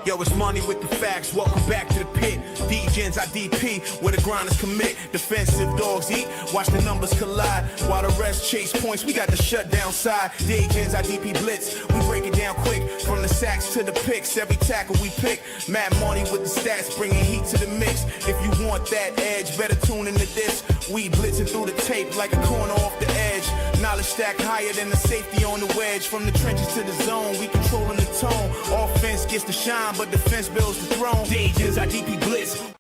Yo, it's Monty with the facts. Welcome back to the pit. Degens, IDP, where the grinders commit. Defensive dogs eat. Watch the numbers collide. While the rest chase points, we got the shutdown side. Degens, IDP Blitz. We break it down quick. From the sacks to the picks. Every tackle we pick. Matt Monty with the stats, bringing heat to the mix. If you want that edge, better tune into this. We blitzing through the tape like a corner off the edge. Knowledge stacked higher than the safety on the wedge. From the trenches to the zone, we controlling the tone. Offense gets the shine, but defense builds the throne. Degens, IDP Blitz.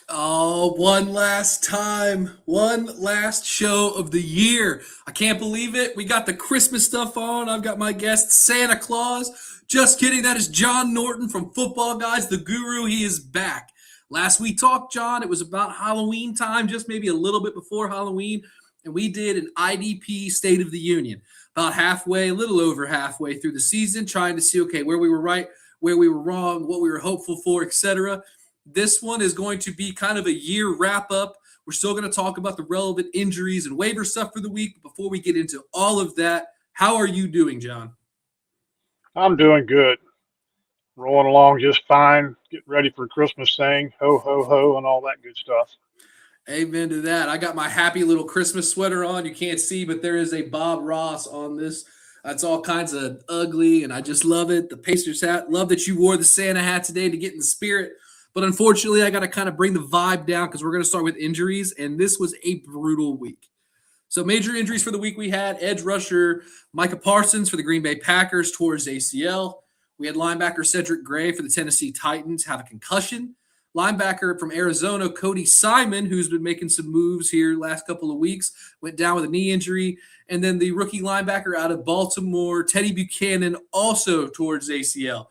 Oh, one last time. One last show of the year. I can't believe it. We got the Christmas stuff on. I've got my guest, Santa Claus. Just kidding. That is John Norton from Footballguys, the guru. He is back. Last we talked, John, it was about Halloween time, just maybe a little bit before Halloween, and we did an IDP State of the Union. About halfway, a little over halfway through the season, trying to see, okay, where we were right, where we were wrong, what we were hopeful for, etc. This one is going to be kind of a year wrap-up. We're still going to talk about the relevant injuries and waiver stuff for the week. But before we get into all of that, how are you doing, John? I'm doing good. Rolling along just fine. Getting ready for Christmas thing. Ho, ho, ho, and all that good stuff. Amen to that. I got my happy little Christmas sweater on. You can't see, but there is a Bob Ross on this. It's all kinds of ugly, and I just love it. The Pacers hat. Love that you wore the Santa hat today to get in the spirit. But unfortunately, I got to kind of bring the vibe down because we're going to start with injuries, and this was a brutal week. So major injuries for the week we had. Edge rusher Micah Parsons for the Green Bay Packers towards ACL. We had linebacker Cedric Gray for the Tennessee Titans have a concussion. Linebacker from Arizona, Cody Simon, who's been making some moves here last couple of weeks, went down with a knee injury. And then the rookie linebacker out of Baltimore, Teddy Buchanan, also towards ACL.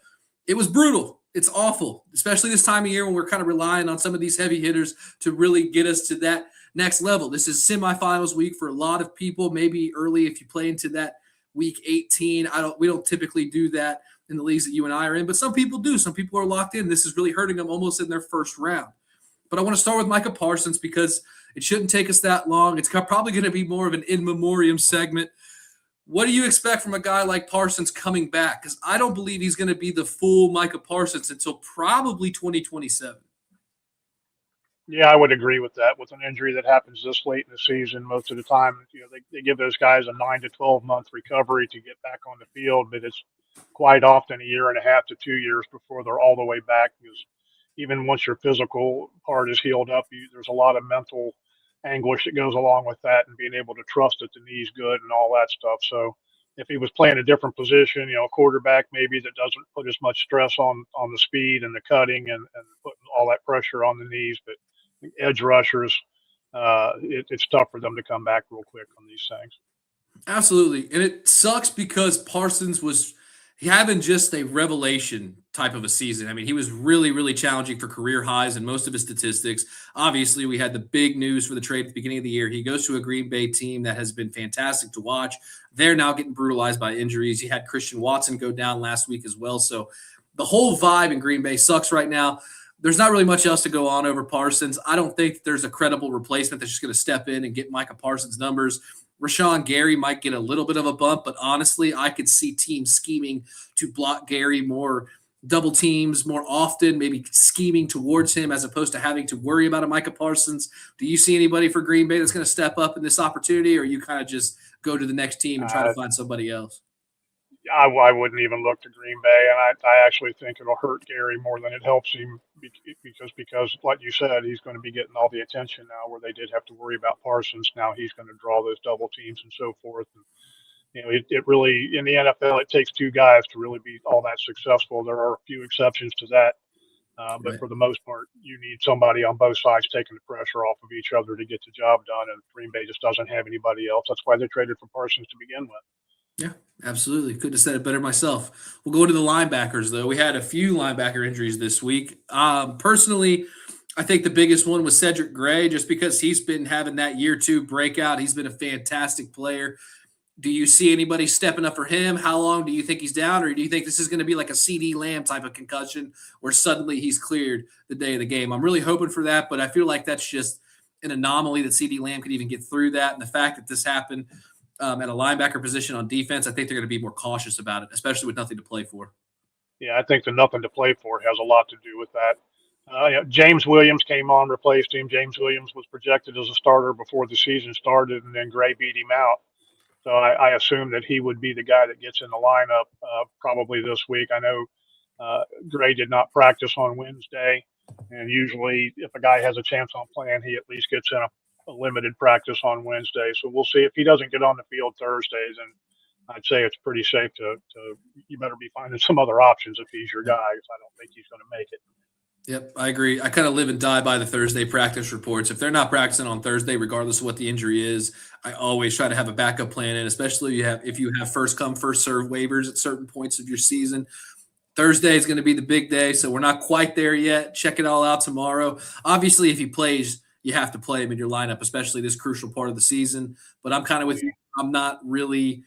It was brutal. It's awful, especially this time of year when we're kind of relying on some of these heavy hitters to really get us to that next level. This is semifinals week for a lot of people, maybe early if you play into that week 18. We don't typically do that in the leagues that you and I are in, but some people do. Some people are locked in. This is really hurting them almost in their first round. But I want to start with Micah Parsons because it shouldn't take us that long. It's probably going to be more of an in memoriam segment. What do you expect from a guy like Parsons coming back? Because I don't believe he's going to be the full Micah Parsons until probably 2027. Yeah, I would agree with that. With an injury that happens this late in the season, most of the time, they give those guys a 9 to 12 month recovery to get back on the field, but it's quite often a year and a half to 2 years before they're all the way back. Because even once your physical part is healed up, there's a lot of mental anguish that goes along with that, and being able to trust that the knee's good and all that stuff. So if he was playing a different position, a quarterback maybe that doesn't put as much stress on the speed and the cutting and putting all that pressure on the knees, but edge rushers, it's tough for them to come back real quick on these things. Absolutely. And it sucks because Parsons was having just a revelation type of a season. I mean, he was really, really challenging for career highs in most of his statistics. Obviously, we had the big news for the trade at the beginning of the year. He goes to a Green Bay team that has been fantastic to watch. They're now getting brutalized by injuries. You had Christian Watson go down last week as well. So the whole vibe in Green Bay sucks right now. There's not really much else to go on over Parsons. I don't think there's a credible replacement that's just going to step in and get Micah Parsons' numbers. Rashawn Gary might get a little bit of a bump, but honestly, I could see teams scheming to block Gary more, double teams more often, maybe scheming towards him as opposed to having to worry about a Micah Parsons. Do you see anybody for Green Bay that's going to step up in this opportunity, or you kind of just go to the next team and try to find somebody else? I wouldn't even look to Green Bay, and I actually think it'll hurt Gary more than it helps him because, like you said, he's going to be getting all the attention now where they did have to worry about Parsons. Now he's going to draw those double teams and so forth. And, it really, in the NFL, it takes two guys to really be all that successful. There are a few exceptions to that, but for the most part, you need somebody on both sides taking the pressure off of each other to get the job done, and Green Bay just doesn't have anybody else. That's why they traded for Parsons to begin with. Yeah, absolutely. Couldn't have said it better myself. We'll go to the linebackers, though. We had a few linebacker injuries this week. Personally, I think the biggest one was Cedric Gray, just because he's been having that year two breakout. He's been a fantastic player. Do you see anybody stepping up for him? How long do you think he's down? Or do you think this is going to be like a CD Lamb type of concussion where suddenly he's cleared the day of the game? I'm really hoping for that, but I feel like that's just an anomaly that CD Lamb could even get through that. And the fact that this happened at a linebacker position on defense, I think they're going to be more cautious about it, especially with nothing to play for. Yeah, I think the nothing to play for has a lot to do with that. James Williams came on, replaced him. James Williams was projected as a starter before the season started, and then Gray beat him out. So I assume that he would be the guy that gets in the lineup probably this week. I know Gray did not practice on Wednesday, and usually if a guy has a chance on playing, he at least gets in a limited practice on Wednesday. So we'll see if he doesn't get on the field Thursdays, and I'd say it's pretty safe to you better be finding some other options if he's your guy. 'Cause I don't think he's going to make it. Yep, I agree. I kind of live and die by the Thursday practice reports. If they're not practicing on Thursday, regardless of what the injury is, I always try to have a backup plan in, especially if you have first come, first serve waivers at certain points of your season. Thursday is going to be the big day, so we're not quite there yet. Check it all out tomorrow. Obviously, if he plays, you have to play him in your lineup, especially this crucial part of the season. But I'm kind of with you. I'm not really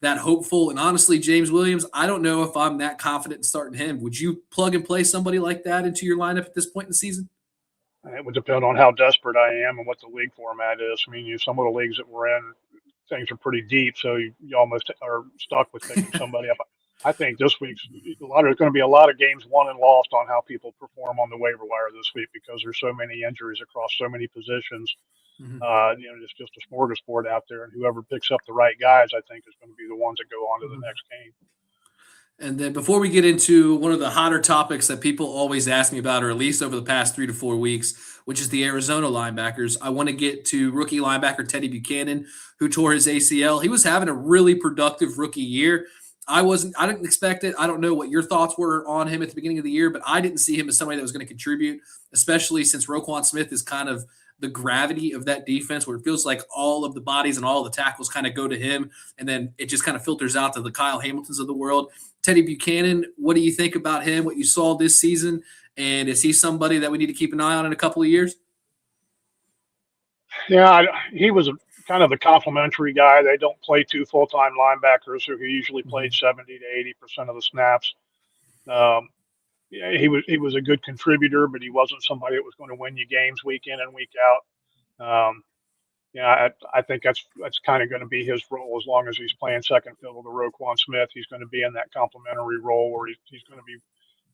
that hopeful. And honestly, James Williams, I don't know if I'm that confident in starting him. Would you plug and play somebody like that into your lineup at this point in the season? It would depend on how desperate I am and what the league format is. I mean, some of the leagues that we're in, things are pretty deep, so you almost are stuck with picking somebody up. I think this week's there's going to be a lot of games won and lost on how people perform on the waiver wire this week because there's so many injuries across so many positions. Mm-hmm. It's just a smorgasbord out there, and whoever picks up the right guys, I think, is going to be the ones that go on to the next game. And then before we get into one of the hotter topics that people always ask me about, or at least over the past 3 to 4 weeks, which is the Arizona linebackers, I want to get to rookie linebacker Teddy Buchanan, who tore his ACL. He was having a really productive rookie year. I didn't expect it. I don't know what your thoughts were on him at the beginning of the year, but I didn't see him as somebody that was going to contribute, especially since Roquan Smith is kind of the gravity of that defense, where it feels like all of the bodies and all of the tackles kind of go to him, and then it just kind of filters out to the Kyle Hamiltons of the world. Teddy Buchanan, what do you think about him, what you saw this season, and is he somebody that we need to keep an eye on in a couple of years? Yeah, he was kind of the complimentary guy. They don't play two full-time linebackers, so he usually played 70 to 80% of the snaps. He was a good contributor, but he wasn't somebody that was going to win you games week in and week out. I think that's kind of going to be his role as long as he's playing second fiddle to Roquan Smith. He's going to be in that complimentary role where he's going to be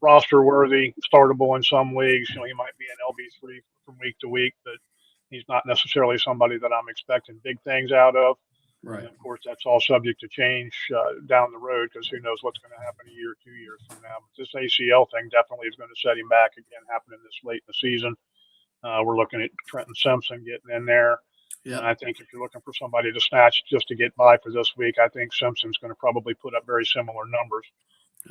roster worthy, startable in some leagues. He might be an LB3 from week to week, but he's not necessarily somebody that I'm expecting big things out of. Right. And of course, that's all subject to change down the road because who knows what's going to happen a year, 2 years from now. But this ACL thing definitely is going to set him back again, happening this late in the season. We're looking at Trenton Simpson getting in there. Yeah. And I think if you're looking for somebody to snatch just to get by for this week, I think Simpson's going to probably put up very similar numbers.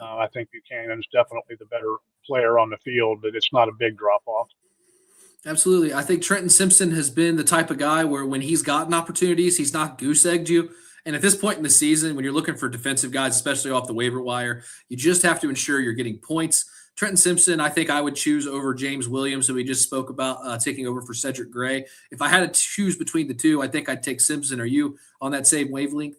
I think Buchanan's definitely the better player on the field, but it's not a big drop-off. Absolutely. I think Trenton Simpson has been the type of guy where when he's gotten opportunities, he's not goose-egged you. And at this point in the season, when you're looking for defensive guys, especially off the waiver wire, you just have to ensure you're getting points. Trenton Simpson, I think I would choose over James Williams, who we just spoke about taking over for Cedric Gray. If I had to choose between the two, I think I'd take Simpson. Are you on that same wavelength?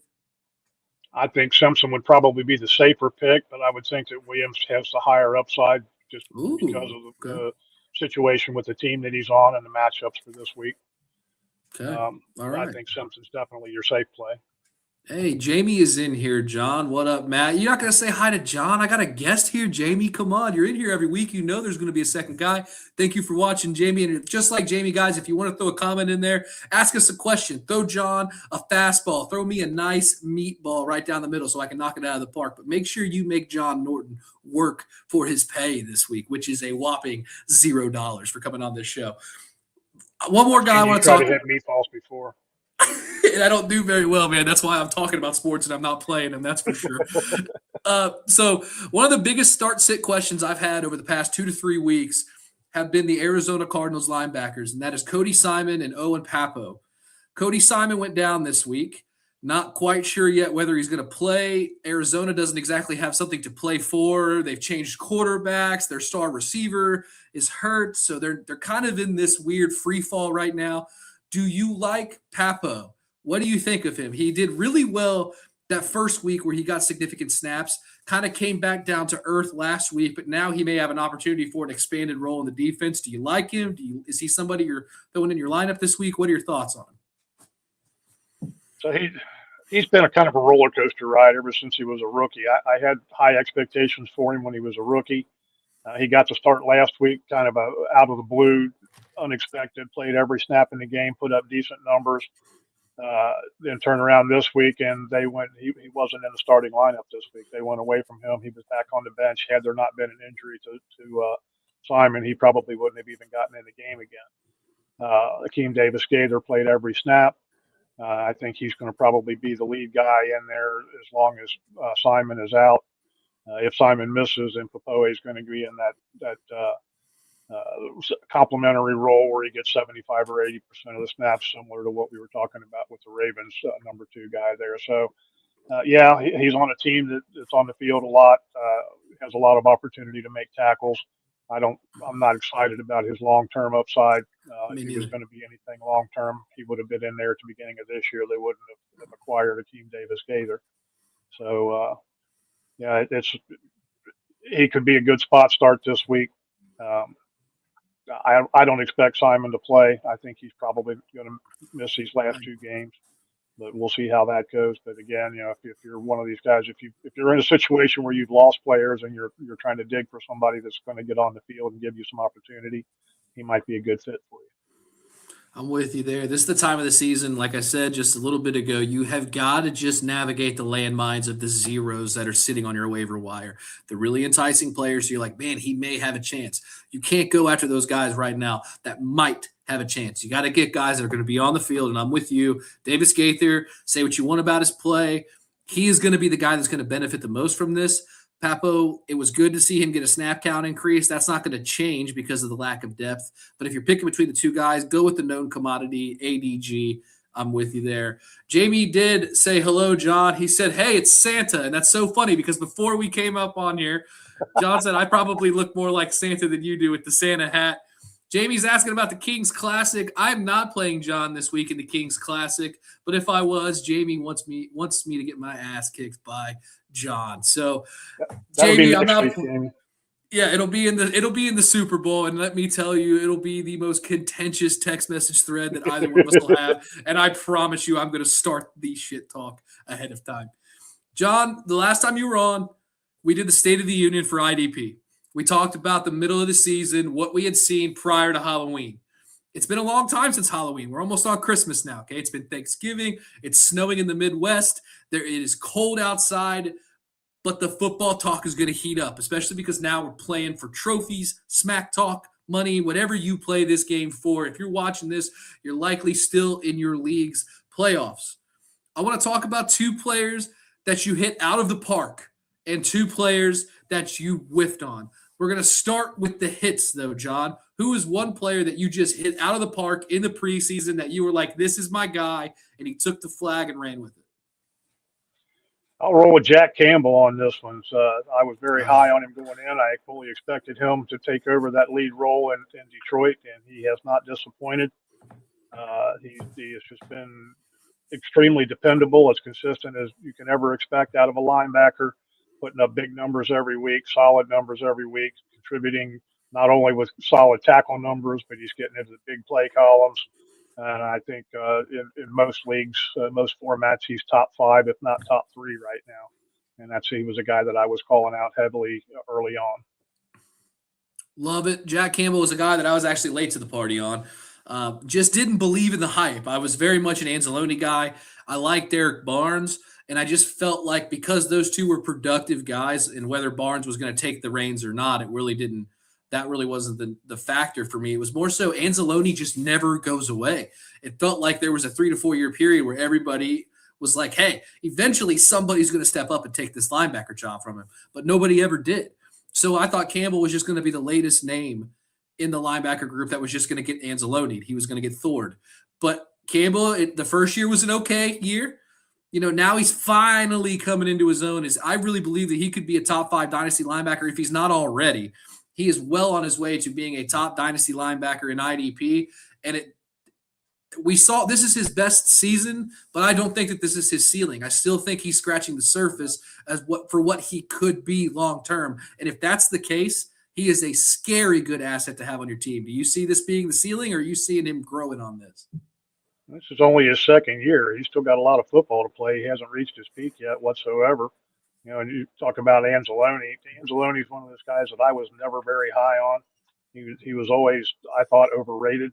I think Simpson would probably be the safer pick, but I would think that Williams has the higher upside just because of the situation with the team that he's on and the matchups for this week. Okay. All right. I think Simpson's definitely your safe play. Hey, Jamie is in here, John. What up, Matt? You're not going to say hi to John? I got a guest here, Jamie. Come on. You're in here every week. You know there's going to be a second guy. Thank you for watching, Jamie. And just like Jamie, guys, if you want to throw a comment in there, ask us a question. Throw John a fastball. Throw me a nice meatball right down the middle so I can knock it out of the park. But make sure you make John Norton work for his pay this week, which is a whopping $0 for coming on this show. One more guy I want to talk about. I've tried to hit meatballs before. And I don't do very well, man. That's why I'm talking about sports and I'm not playing them. That's for sure. So one of the biggest start-sit questions I've had over the past 2 to 3 weeks have been the Arizona Cardinals linebackers, and that is Cody Simon and Owen Papo. Cody Simon went down this week. Not quite sure yet whether he's going to play. Arizona doesn't exactly have something to play for. They've changed quarterbacks. Their star receiver is hurt, so they're kind of in this weird free fall right now. Do you like Papo? What do you think of him? He did really well that first week where he got significant snaps, kind of came back down to earth last week, but now he may have an opportunity for an expanded role in the defense. Do you like him? Is he somebody you're throwing in your lineup this week? What are your thoughts on him? So He's been a kind of a roller coaster ride ever since he was a rookie. I had high expectations for him when he was a rookie. He got to start last week, kind of out of the blue, unexpected. Played every snap in the game, put up decent numbers. Then turn around this week, and they went. He wasn't in the starting lineup this week. They went away from him. He was back on the bench. Had there not been an injury to Simon, he probably wouldn't have even gotten in the game again. Akeem Davis-Gaither played every snap. I think he's going to probably be the lead guy in there as long as Simon is out. If Simon misses, then Popoe is going to be in that complementary role where he gets 75 or 80% of the snaps, similar to what we were talking about with the Ravens number 2 guy there. So, yeah, he's on a team that's on the field a lot, has a lot of opportunity to make tackles. I'm not excited about his long-term upside. If he was going to be anything long-term, he would have been in there at the beginning of this year. They wouldn't have acquired Akeem Davis-Gaither. So, yeah, he could be a good spot start this week. I don't expect Simon to play. I think he's probably going to miss these last 2 games, but we'll see how that goes. But again, if you're one of these guys, if you're in a situation where you've lost players and you're trying to dig for somebody that's going to get on the field and give you some opportunity, he might be a good fit for you. I'm with you there. This is the time of the season, like I said just a little bit ago, you have got to just navigate the landmines of the zeros that are sitting on your waiver wire. The really enticing players, you're like, man, he may have a chance. You can't go after those guys right now that might have a chance. You got to get guys that are going to be on the field, and I'm with you. Davis-Gaither, say what you want about his play. He is going to be the guy that's going to benefit the most from this. Papo, it was good to see him get a snap count increase. That's not going to change because of the lack of depth. But if you're picking between the 2 guys, go with the known commodity, ADG. I'm with you there. Jamie did say hello, John. He said, hey, it's Santa. And that's so funny because before we came up on here, John said, I probably look more like Santa than you do with the Santa hat. Jamie's asking about the Kings Classic. I'm not playing John this week in the Kings Classic, but if I was, Jamie wants me to get my ass kicked by John. So, Jamie, I'm not. Yeah, it'll be in the Super Bowl, and let me tell you, it'll be the most contentious text message thread that either one of us will have. And I promise you, I'm going to start the shit talk ahead of time. John, the last time you were on, we did the State of the Union for IDP. We talked about the middle of the season, what we had seen prior to Halloween. It's been a long time since Halloween. We're almost on Christmas now, okay? It's been Thanksgiving. It's snowing in the Midwest. It is cold outside, but the football talk is going to heat up, especially because now we're playing for trophies, smack talk, money, whatever you play this game for. If you're watching this, you're likely still in your league's playoffs. I want to talk about 2 players that you hit out of the park and 2 players that you whiffed on. We're going to start with the hits, though, John. Who is one player that you just hit out of the park in the preseason that you were like, this is my guy, and he took the flag and ran with it? I'll roll with Jack Campbell on this one. So I was very high on him going in. I fully expected him to take over that lead role in Detroit, and he has not disappointed. He has just been extremely dependable, as consistent as you can ever expect out of a linebacker, putting up big numbers every week, solid numbers every week, contributing not only with solid tackle numbers, but he's getting into the big play columns. And I think in most leagues, most formats, he's top 5, if not top 3 right now. And he was a guy that I was calling out heavily early on. Love it. Jack Campbell was a guy that I was actually late to the party on. Just didn't believe in the hype. I was very much an Anzalone guy. I liked Derek Barnes, and I just felt like because those 2 were productive guys, and whether Barnes was going to take the reins or not, that really wasn't the factor for me. It was more so Anzalone just never goes away. It felt like there was a 3 to 4 year period where everybody was like, hey, eventually somebody's going to step up and take this linebacker job from him, but nobody ever did. So I thought Campbell was just going to be the latest name in the linebacker group that was just going to get Anzalone. He was going to get Thord. But Campbell, the first year was an okay year. Now he's finally coming into his own. I really believe that he could be a top 5 dynasty linebacker if he's not already. He is well on his way to being a top dynasty linebacker in IDP. And we saw this is his best season, but I don't think that this is his ceiling. I still think he's scratching the surface for what he could be long term. And if that's the case, he is a scary good asset to have on your team. Do you see this being the ceiling, or are you seeing him growing on this? This is only his second year. He's still got a lot of football to play. He hasn't reached his peak yet whatsoever. And you talk about Anzalone. Anzalone is one of those guys that I was never very high on. He was always, I thought, overrated.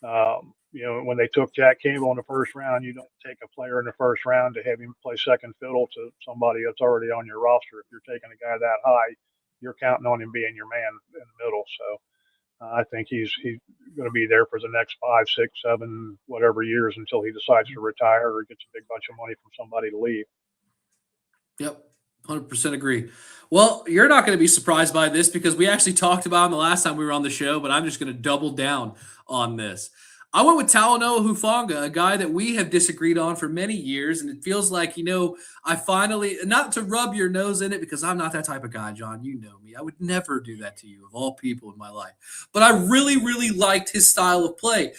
When they took Jack Campbell in the first round, you don't take a player in the first round to have him play second fiddle to somebody that's already on your roster. If you're taking a guy that high, you're counting on him being your man in the middle. So I think he's going to be there for the next 5, 6, 7, whatever years until he decides to retire or gets a big bunch of money from somebody to leave. Yep. 100% agree. Well, you're not going to be surprised by this because we actually talked about him the last time we were on the show, but I'm just going to double down on this. I went with Talanoa Hufanga, a guy that we have disagreed on for many years, and it feels like, I finally, not to rub your nose in it because I'm not that type of guy, John. You know me. I would never do that to you, of all people in my life. But I really, really liked his style of play.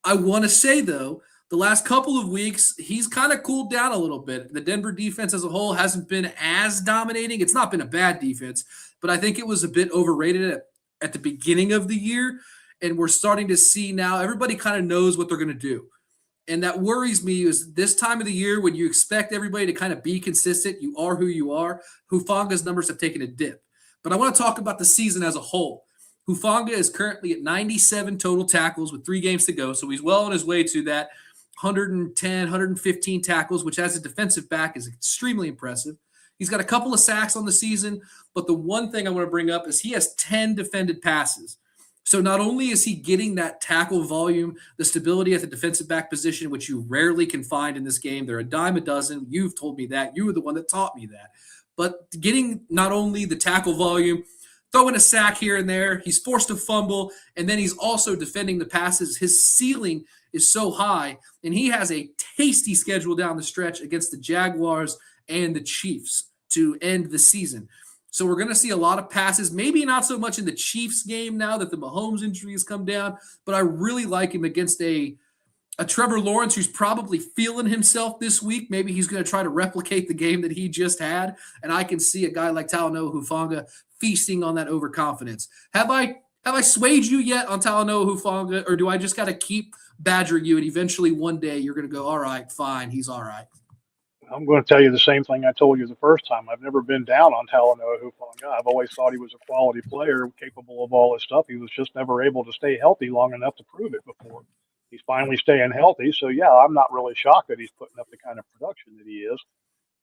I want to say, though, the last couple of weeks, he's kind of cooled down a little bit. The Denver defense as a whole hasn't been as dominating. It's not been a bad defense, but I think it was a bit overrated at the beginning of the year. And we're starting to see now everybody kind of knows what they're going to do. And that worries me is this time of the year when you expect everybody to kind of be consistent, you are who you are. Hufanga's numbers have taken a dip. But I want to talk about the season as a whole. Hufanga is currently at 97 total tackles with 3 games to go. So he's well on his way to that 110, 115 tackles, which as a defensive back is extremely impressive. He's got a couple of sacks on the season, but the one thing I want to bring up is he has 10 defended passes. So not only is he getting that tackle volume, the stability at the defensive back position, which you rarely can find in this game. They're a dime a dozen. You've told me that. You were the one that taught me that. But getting not only the tackle volume, throwing a sack here and there, he's forced to fumble, and then he's also defending the passes. His ceiling is so high, and he has a tasty schedule down the stretch against the Jaguars and the Chiefs to end the season. So we're going to see a lot of passes, maybe not so much in the Chiefs game now that the Mahomes injury has come down, but I really like him against a Trevor Lawrence who's probably feeling himself this week. Maybe he's going to try to replicate the game that he just had, and I can see a guy like Talanoa Hufanga feasting on that overconfidence. Have I swayed you yet on Talanoa Hufanga, or do I just got to keep badgering you, and eventually one day you're going to go, all right, fine, he's all right? I'm going to tell you the same thing I told you the first time. I've never been down on Talanoa Hufanga. I've always thought he was a quality player, capable of all this stuff. He was just never able to stay healthy long enough to prove it before. He's finally staying healthy. So, yeah, I'm not really shocked that he's putting up the kind of production that he is.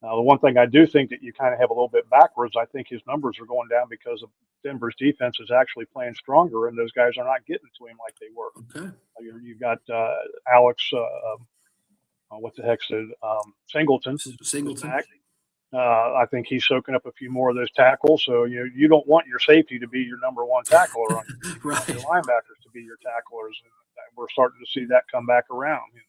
The one thing I do think that you kind of have a little bit backwards, I think his numbers are going down because of Denver's defense is actually playing stronger, and those guys are not getting to him like they were. Okay. You've got Alex what the heck's it? Singleton. I think he's soaking up a few more of those tackles. So you don't want your safety to be your number one tackler on right. Your linebackers to be your tacklers. And we're starting to see that come back around. And,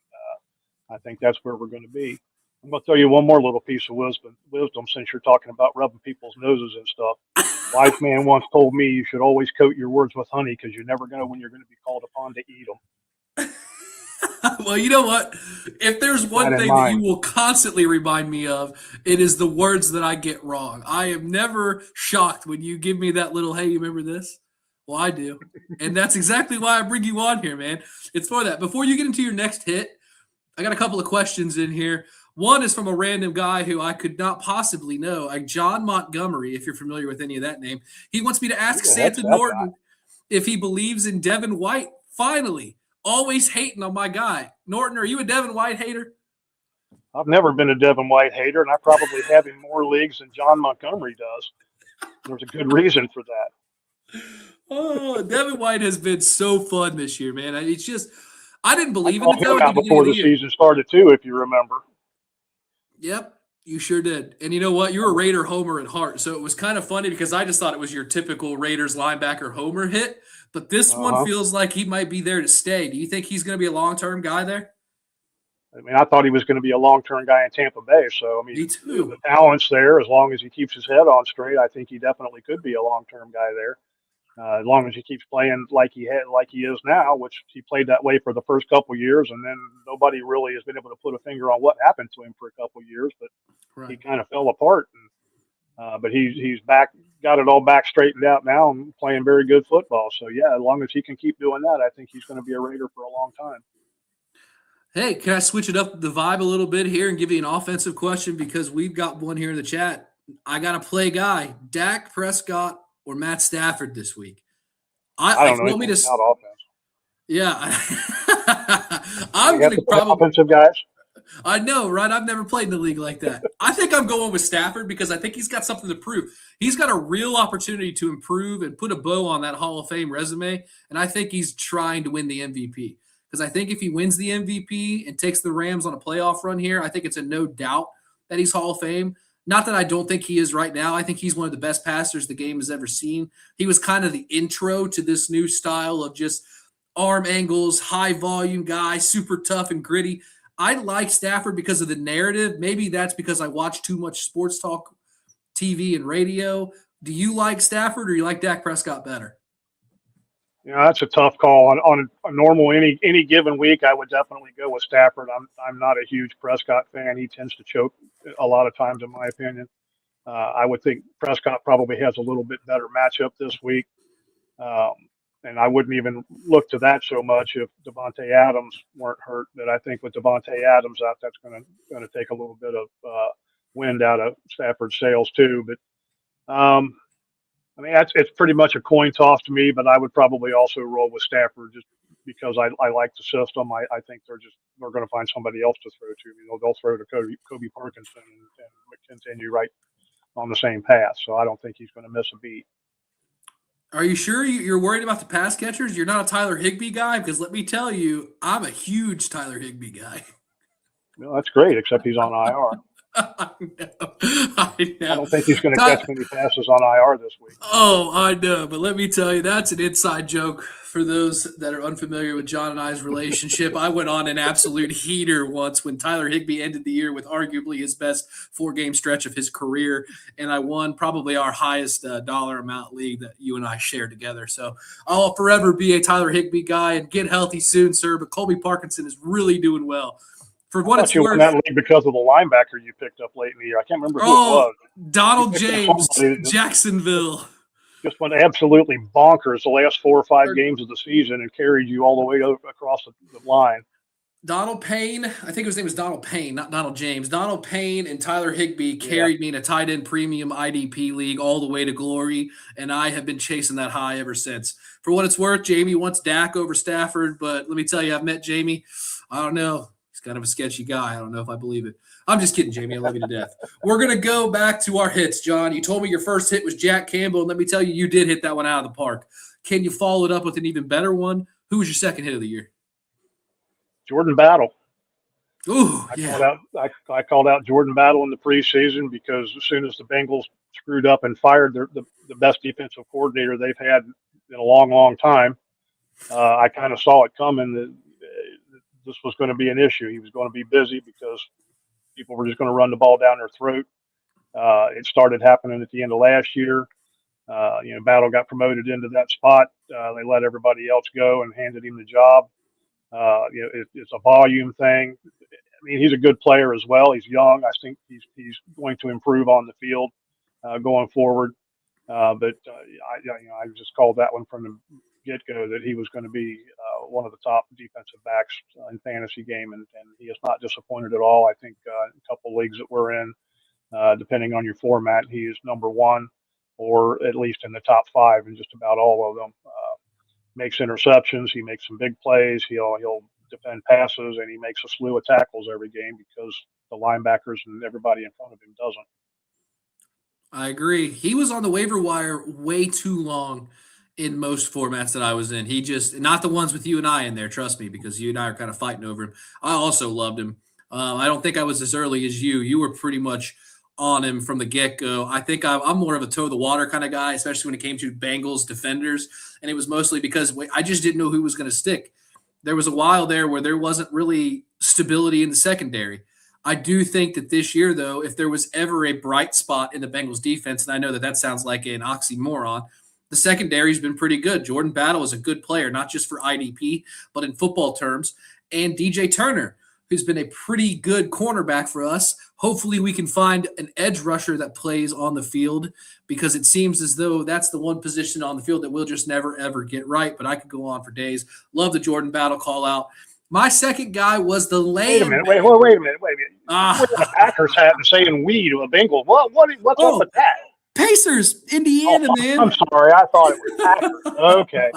I think that's where we're going to be. I'm going to tell you one more little piece of wisdom since you're talking about rubbing people's noses and stuff. Wise man once told me you should always coat your words with honey because you never know when you're going to be called upon to eat them. Well, you know what? If there's one thing that you will constantly remind me of, it is the words that I get wrong. I am never shocked when you give me that little, hey, you remember this? Well, I do. And that's exactly why I bring you on here, man. It's for that. Before you get into your next hit, I got a couple of questions in here. One is from a random guy who I could not possibly know, like John Montgomery, if you're familiar with any of that name. He wants me to ask Santa Norton if he believes in Devin White. Finally. Always hating on my guy. Norton, are you a Devin White hater? I've never been a Devin White hater, and I probably have in more leagues than John Montgomery does. There's a good reason for that. Oh, Devin White has been so fun this year, man. It's just, I didn't believe in it before the season started, too, if you remember. Yep, you sure did. And you know what? You're a Raider homer at heart, so it was kind of funny because I just thought it was your typical Raiders linebacker homer hit. But this one feels like he might be there to stay. Do you think he's going to be a long-term guy there? I mean, I thought he was going to be a long-term guy in Tampa Bay. So, I mean, me too. The talent's there. As long as he keeps his head on straight, I think he definitely could be a long-term guy there. As long as he keeps playing like he is now, which he played that way for the first couple of years, and then nobody really has been able to put a finger on what happened to him for a couple of years. But he kind of fell apart. But he's back, got it all back straightened out now and playing very good football. So, yeah, as long as he can keep doing that, I think he's going to be a Raider for a long time. Hey, can I switch it up the vibe a little bit here and give you an offensive question because we've got one here in the chat. I got to play guy, Dak Prescott or Matt Stafford this week. I If don't know you want me anything to, about offense. yeah, Do I'm you have going to to play probably. offensive guys? I know, right? I've never played in the league like that. I think I'm going with Stafford because I think he's got something to prove. He's got a real opportunity to improve and put a bow on that Hall of Fame resume. And I think he's trying to win the MVP. Because I think if he wins the MVP and takes the Rams on a playoff run here, I think it's a no doubt that he's Hall of Fame. Not that I don't think he is right now. I think he's one of the best passers the game has ever seen. He was kind of the intro to this new style of just arm angles, high volume guy, super tough and gritty. I like Stafford because of the narrative. Maybe that's because I watch too much sports talk TV and radio. Do you like Stafford or you like Dak Prescott better? That's a tough call. On a normal any given week, I would definitely go with Stafford. I'm not a huge Prescott fan. He tends to choke a lot of times, in my opinion. I would think Prescott probably has a little bit better matchup this week. Um, and I wouldn't even look to that so much if Devontae Adams weren't hurt. But I think with Devontae Adams out, that's going to take a little bit of wind out of Stafford's sails too. But I mean, it's pretty much a coin toss to me. But I would probably also roll with Stafford just because I like the system. I think they're going to find somebody else to throw to. They'll throw to Kobe Parkinson and continue right on the same path. So I don't think he's going to miss a beat. Are you sure you're worried about the pass catchers? You're not a Tyler Higbee guy? Because let me tell you, I'm a huge Tyler Higbee guy. No, that's great, except he's on IR. I know. I don't think he's going to catch many passes on IR this week. Oh, I know. But let me tell you, that's an inside joke for those that are unfamiliar with John and I's relationship. I went on an absolute heater once when Tyler Higbee ended the year with arguably his best 4-game stretch of his career. And I won probably our highest dollar amount league that you and I shared together. So I'll forever be a Tyler Higbee guy and get healthy soon, sir. But Colby Parkinson is really doing well. For what it's you worth, won that league because of the linebacker you picked up late in the year. I can't remember who it was. Donald James, Jacksonville. Just went absolutely bonkers the last 4 or 5 games of the season and carried you all the way across the line. Donald Payne, I think his name was Donald Payne, not Donald James. Donald Payne and Tyler Higbee carried me in a tight end premium IDP league all the way to glory, and I have been chasing that high ever since. For what it's worth, Jamie wants Dak over Stafford, but let me tell you, I've met Jamie. I don't know. He's kind of a sketchy guy. I don't know if I believe it. I'm just kidding, Jamie. I love you to death. We're going to go back to our hits, John. You told me your first hit was Jack Campbell, and let me tell you, you did hit that one out of the park. Can you follow it up with an even better one? Who was your second hit of the year? Jordan Battle. Ooh, yeah. I called out Jordan Battle in the preseason because as soon as the Bengals screwed up and fired the best defensive coordinator they've had in a long, long time, I kind of saw it coming that this was going to be an issue. He was going to be busy because people were just going to run the ball down their throat. It started happening at the end of last year. Battle got promoted into that spot. They let everybody else go and handed him the job. It's a volume thing. I mean, he's a good player as well. He's young. I think he's going to improve on the field going forward. I just called that one from the get-go that he was going to be one of the top defensive backs in fantasy game, and he has not disappointed at all. I think a couple leagues that we're in, depending on your format, he is number one or at least in the top 5 in just about all of them. Makes interceptions. He makes some big plays. He'll defend passes, and he makes a slew of tackles every game because the linebackers and everybody in front of him doesn't. I agree. He was on the waiver wire way too long in most formats that I was in. He just, not the ones with you and I in there, trust me, because you and I are kind of fighting over him. I also loved him. I don't think I was as early as you. You were pretty much on him from the get-go. I think I'm more of a toe-the-water kind of guy, especially when it came to Bengals defenders, and it was mostly because I just didn't know who was going to stick. There was a while there where there wasn't really stability in the secondary. I do think that this year, though, if there was ever a bright spot in the Bengals defense, and I know that sounds like an oxymoron, the secondary's been pretty good. Jordan Battle is a good player, not just for IDP, but in football terms. And DJ Turner, who's been a pretty good cornerback for us. Hopefully we can find an edge rusher that plays on the field because it seems as though that's the one position on the field that we'll just never, ever get right. But I could go on for days. Love the Jordan Battle call out. My second guy was the Wait a land minute. man. Wait a minute. Ah, Wearing a Packers hat and saying we to a Bengal. What's up oh, with that? Pacers, Oh, Indiana, I'm man. sorry. I thought it was Packers. Okay.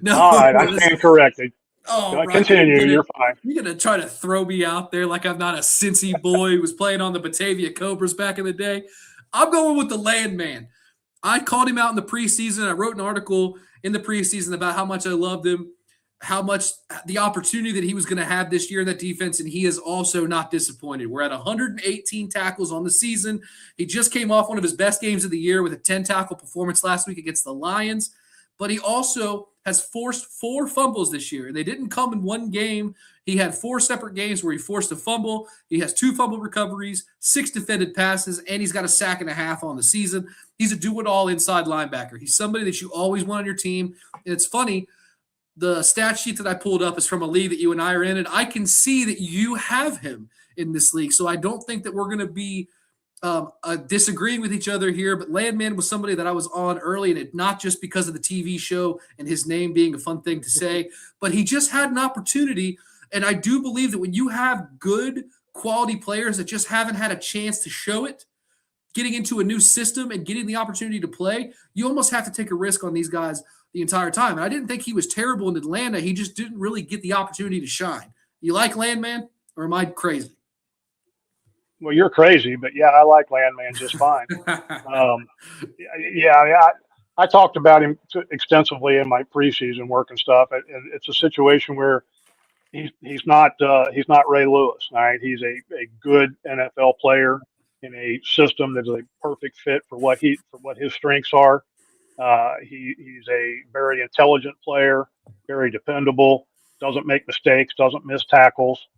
No, All right. I listen. stand corrected. Oh, Rocky, Continue. You're fine. you're gonna try to throw me out there like I'm not a Cincy boy who was playing on the Batavia Cobras back in the day. I'm going with the landman. I called him out in the preseason. I wrote an article in the preseason about how much I loved him, how much the opportunity that he was going to have this year in that defense, and he is also not disappointed. We're at 118 tackles on the season. He just came off one of his best games of the year with a 10-tackle performance last week against the Lions, but he also has forced 4 fumbles this year, and they didn't come in one game. He had 4 separate games where he forced a fumble. He has 2 fumble recoveries, 6 defended passes, and he's got a sack and a half on the season. He's a do-it-all inside linebacker. He's somebody that you always want on your team. And it's funny, the stat sheet that I pulled up is from a league that you and I are in, and I can see that you have him in this league. So I don't think that we're going to be disagreeing with each other here, but Landman was somebody that I was on early, and it not just because of the TV show and his name being a fun thing to say, but he just had an opportunity. And I do believe that when you have good quality players that just haven't had a chance to show it, getting into a new system and getting the opportunity to play, you almost have to take a risk on these guys the entire time. And I didn't think he was terrible in Atlanta. He just didn't really get the opportunity to shine. You like Landman, or am I crazy? Well, you're crazy, but yeah, I like Landman just fine. Yeah, I talked about him extensively in my preseason work and stuff. It's a situation where he's not Ray Lewis. All right, he's a good NFL player in a system that is a perfect fit for what his strengths are. He's a very intelligent player, very dependable, doesn't make mistakes, doesn't miss tackles,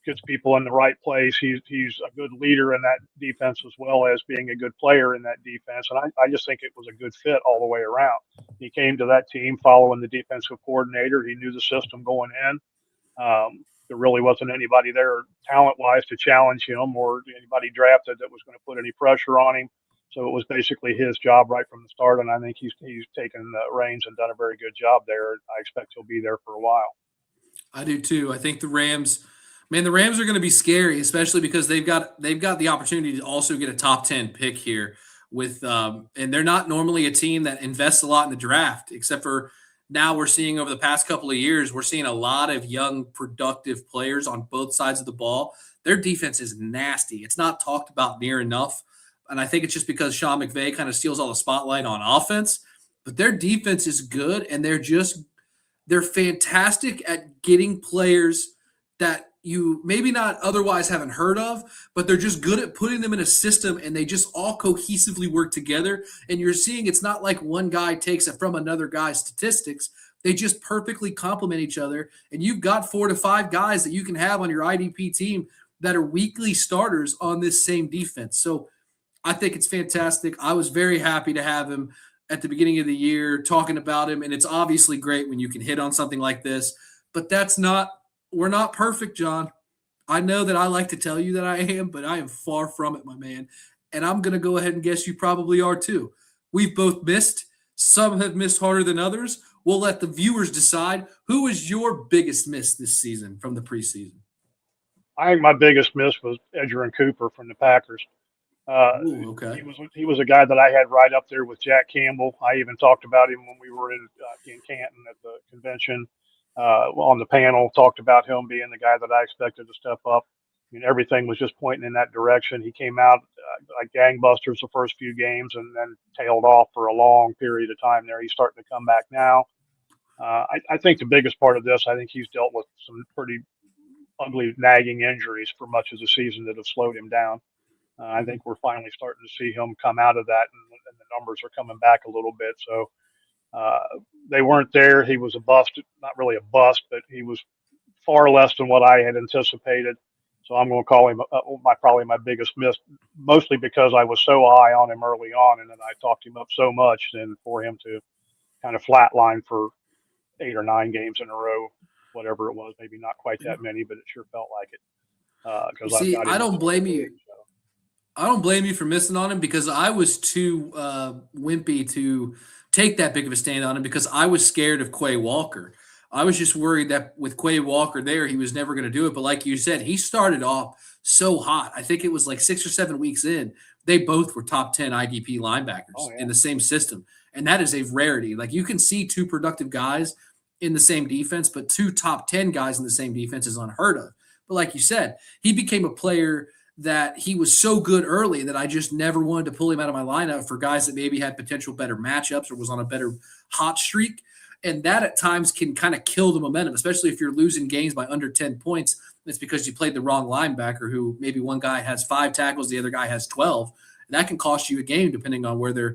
gets people in the right place. He's a good leader in that defense as well as being a good player in that defense. And I just think it was a good fit all the way around. He came to that team following the defensive coordinator. He knew the system going in. There really wasn't anybody there talent-wise to challenge him or anybody drafted that was going to put any pressure on him. So it was basically his job right from the start, and I think he's taken the reins and done a very good job there. I expect he'll be there for a while. I do too. I think the Rams are going to be scary, especially because they've got the opportunity to also get a top 10 pick here with and they're not normally a team that invests a lot in the draft, except for now we're seeing over the past couple of years, we're seeing a lot of young, productive players on both sides of the ball. Their defense is nasty. It's not talked about near enough. And I think it's just because Sean McVay kind of steals all the spotlight on offense, but their defense is good, and they're fantastic at getting players that you maybe not otherwise haven't heard of, but they're just good at putting them in a system, and they just all cohesively work together. And you're seeing it's not like one guy takes it from another guy's statistics. They just perfectly complement each other. And you've got 4 to 5 guys that you can have on your IDP team that are weekly starters on this same defense. So I think it's fantastic. I was very happy to have him at the beginning of the year talking about him. And it's obviously great when you can hit on something like this, but we're not perfect, John. I know that I like to tell you that I am, but I am far from it, my man. And I'm going to go ahead and guess you probably are too. We've both missed. Some have missed harder than others. We'll let the viewers decide. Who is your biggest miss this season from the preseason? I think my biggest miss was Edgerrin Cooper from the Packers. Ooh, okay. He was a guy that I had right up there with Jack Campbell. I even talked about him when we were in Canton at the convention. On the panel, talked about him being the guy that I expected to step up. I mean, everything was just pointing in that direction. He came out like gangbusters the first few games and then tailed off for a long period of time there. He's starting to come back now. I think the biggest part of this, I think he's dealt with some pretty ugly nagging injuries for much of the season that have slowed him down. I think we're finally starting to see him come out of that, and the numbers are coming back a little bit. So they weren't there. He was a bust, not really a bust, but he was far less than what I had anticipated. So I'm going to call him probably my biggest miss, mostly because I was so high on him early on, and then I talked him up so much, and for him to kind of flatline for 8 or 9 games in a row, whatever it was, maybe not quite that many, but it sure felt like it. See, I don't blame you. I don't blame you for missing on him because I was too wimpy to take that big of a stand on him because I was scared of Quay Walker. I was just worried that with Quay Walker there, he was never going to do it. But like you said, he started off so hot. I think it was like 6 or 7 weeks in, they both were top 10 IDP linebackers Oh, yeah. in the same system. And that is a rarity. Like you can see two productive guys in the same defense, but two top 10 guys in the same defense is unheard of. But like you said, he became a player that he was so good early that I just never wanted to pull him out of my lineup for guys that maybe had potential better matchups or was on a better hot streak. And that at times can kind of kill the momentum, especially if you're losing games by under 10 points. It's because you played the wrong linebacker who maybe one guy has 5 tackles, the other guy has 12. And that can cost you a game depending on where they're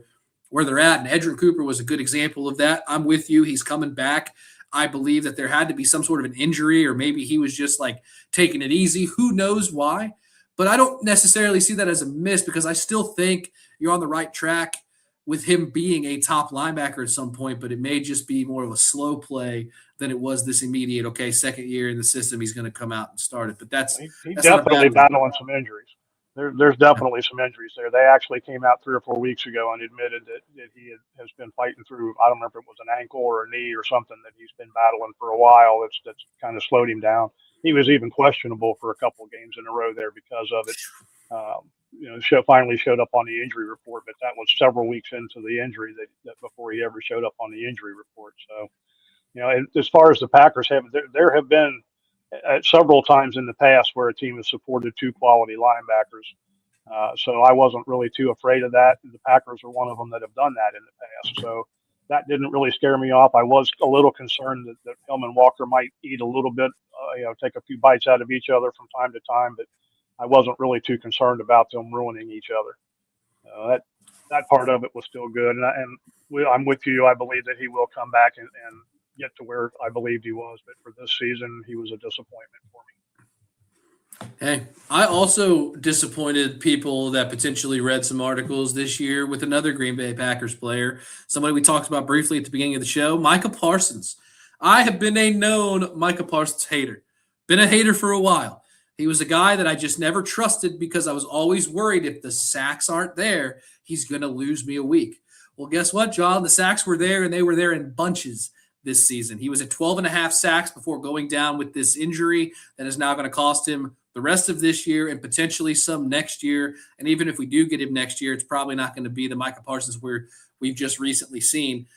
at. And Edgerrin Cooper was a good example of that. I'm with you. He's coming back. I believe that there had to be some sort of an injury, or maybe he was just like taking it easy. Who knows why? But I don't necessarily see that as a miss because I still think you're on the right track with him being a top linebacker at some point, but it may just be more of a slow play than it was this immediate, okay, second year in the system, he's going to come out and start it. But He's that's not a definitely bad thing. battling some injuries. There's definitely some injuries there. They actually came out 3 or 4 weeks ago and admitted that he has been fighting through, I don't remember if it was an ankle or a knee or something that he's been battling for a while. That's kind of slowed him down. He was even questionable for a couple of games in a row there because of it. Finally showed up on the injury report, but that was several weeks into the injury that before he ever showed up on the injury report. So, as far as the Packers there have been several times in the past where a team has supported 2 quality linebackers. So I wasn't really too afraid of that. The Packers are one of them that have done that in the past. So that didn't really scare me off. I was a little concerned that Hillman Walker might eat a little bit, take a few bites out of each other from time to time, but I wasn't really too concerned about them ruining each other. That part of it was still good. I'm with you. I believe that he will come back and get to where I believed he was. But for this season, he was a disappointment for me. Hey, I also disappointed people that potentially read some articles this year with another Green Bay Packers player, somebody we talked about briefly at the beginning of the show, Micah Parsons. I have been a known Micah Parsons hater, been a hater for a while. He was a guy that I just never trusted because I was always worried if the sacks aren't there, he's going to lose me a week. Well, guess what, John? The sacks were there, and they were there in bunches this season. He was at 12.5 sacks before going down with this injury that is now going to cost him the rest of this year and potentially some next year. And even if we do get him next year, it's probably not going to be the Micah Parsons we've just recently seen.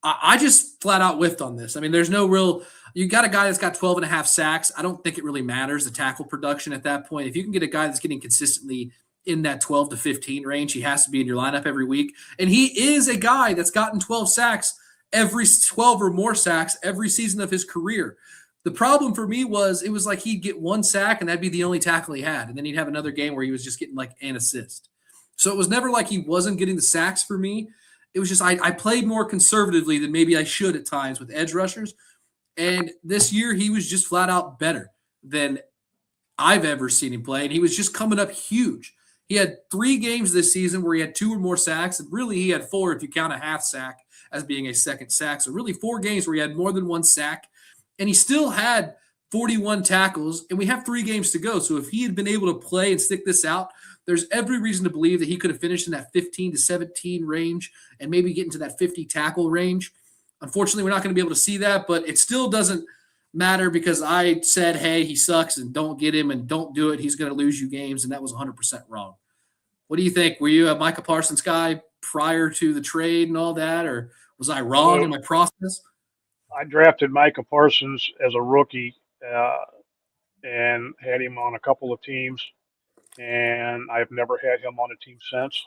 I just flat out whiffed on this. I mean, there's no real – you got a guy that's got 12.5 sacks. I don't think it really matters, the tackle production at that point. If you can get a guy that's getting consistently in that 12 to 15 range, he has to be in your lineup every week. And he is a guy that's gotten 12 sacks, every 12 or more sacks every season of his career. The problem for me was it was like he'd get 1 sack and that'd be the only tackle he had. And then he'd have another game where he was just getting like an assist. So it was never like he wasn't getting the sacks for me. It was just I played more conservatively than maybe I should at times with edge rushers. And this year he was just flat out better than I've ever seen him play. And he was just coming up huge. He had 3 games this season where he had 2 or more sacks. And really he had 4 if you count a half sack as being a second sack. So really 4 games where he had more than 1 sack. And he still had 41 tackles. And we have 3 games to go. So if he had been able to play and stick this out, there's every reason to believe that he could have finished in that 15 to 17 range and maybe get into that 50 tackle range. Unfortunately, we're not going to be able to see that, but it still doesn't matter because I said, hey, he sucks and don't get him and don't do it. He's going to lose you games, and that was 100% wrong. What do you think? Were you a Micah Parsons guy prior to the trade and all that, or was I wrong in my process? I drafted Micah Parsons as a rookie and had him on a couple of teams. And I've never had him on a team since,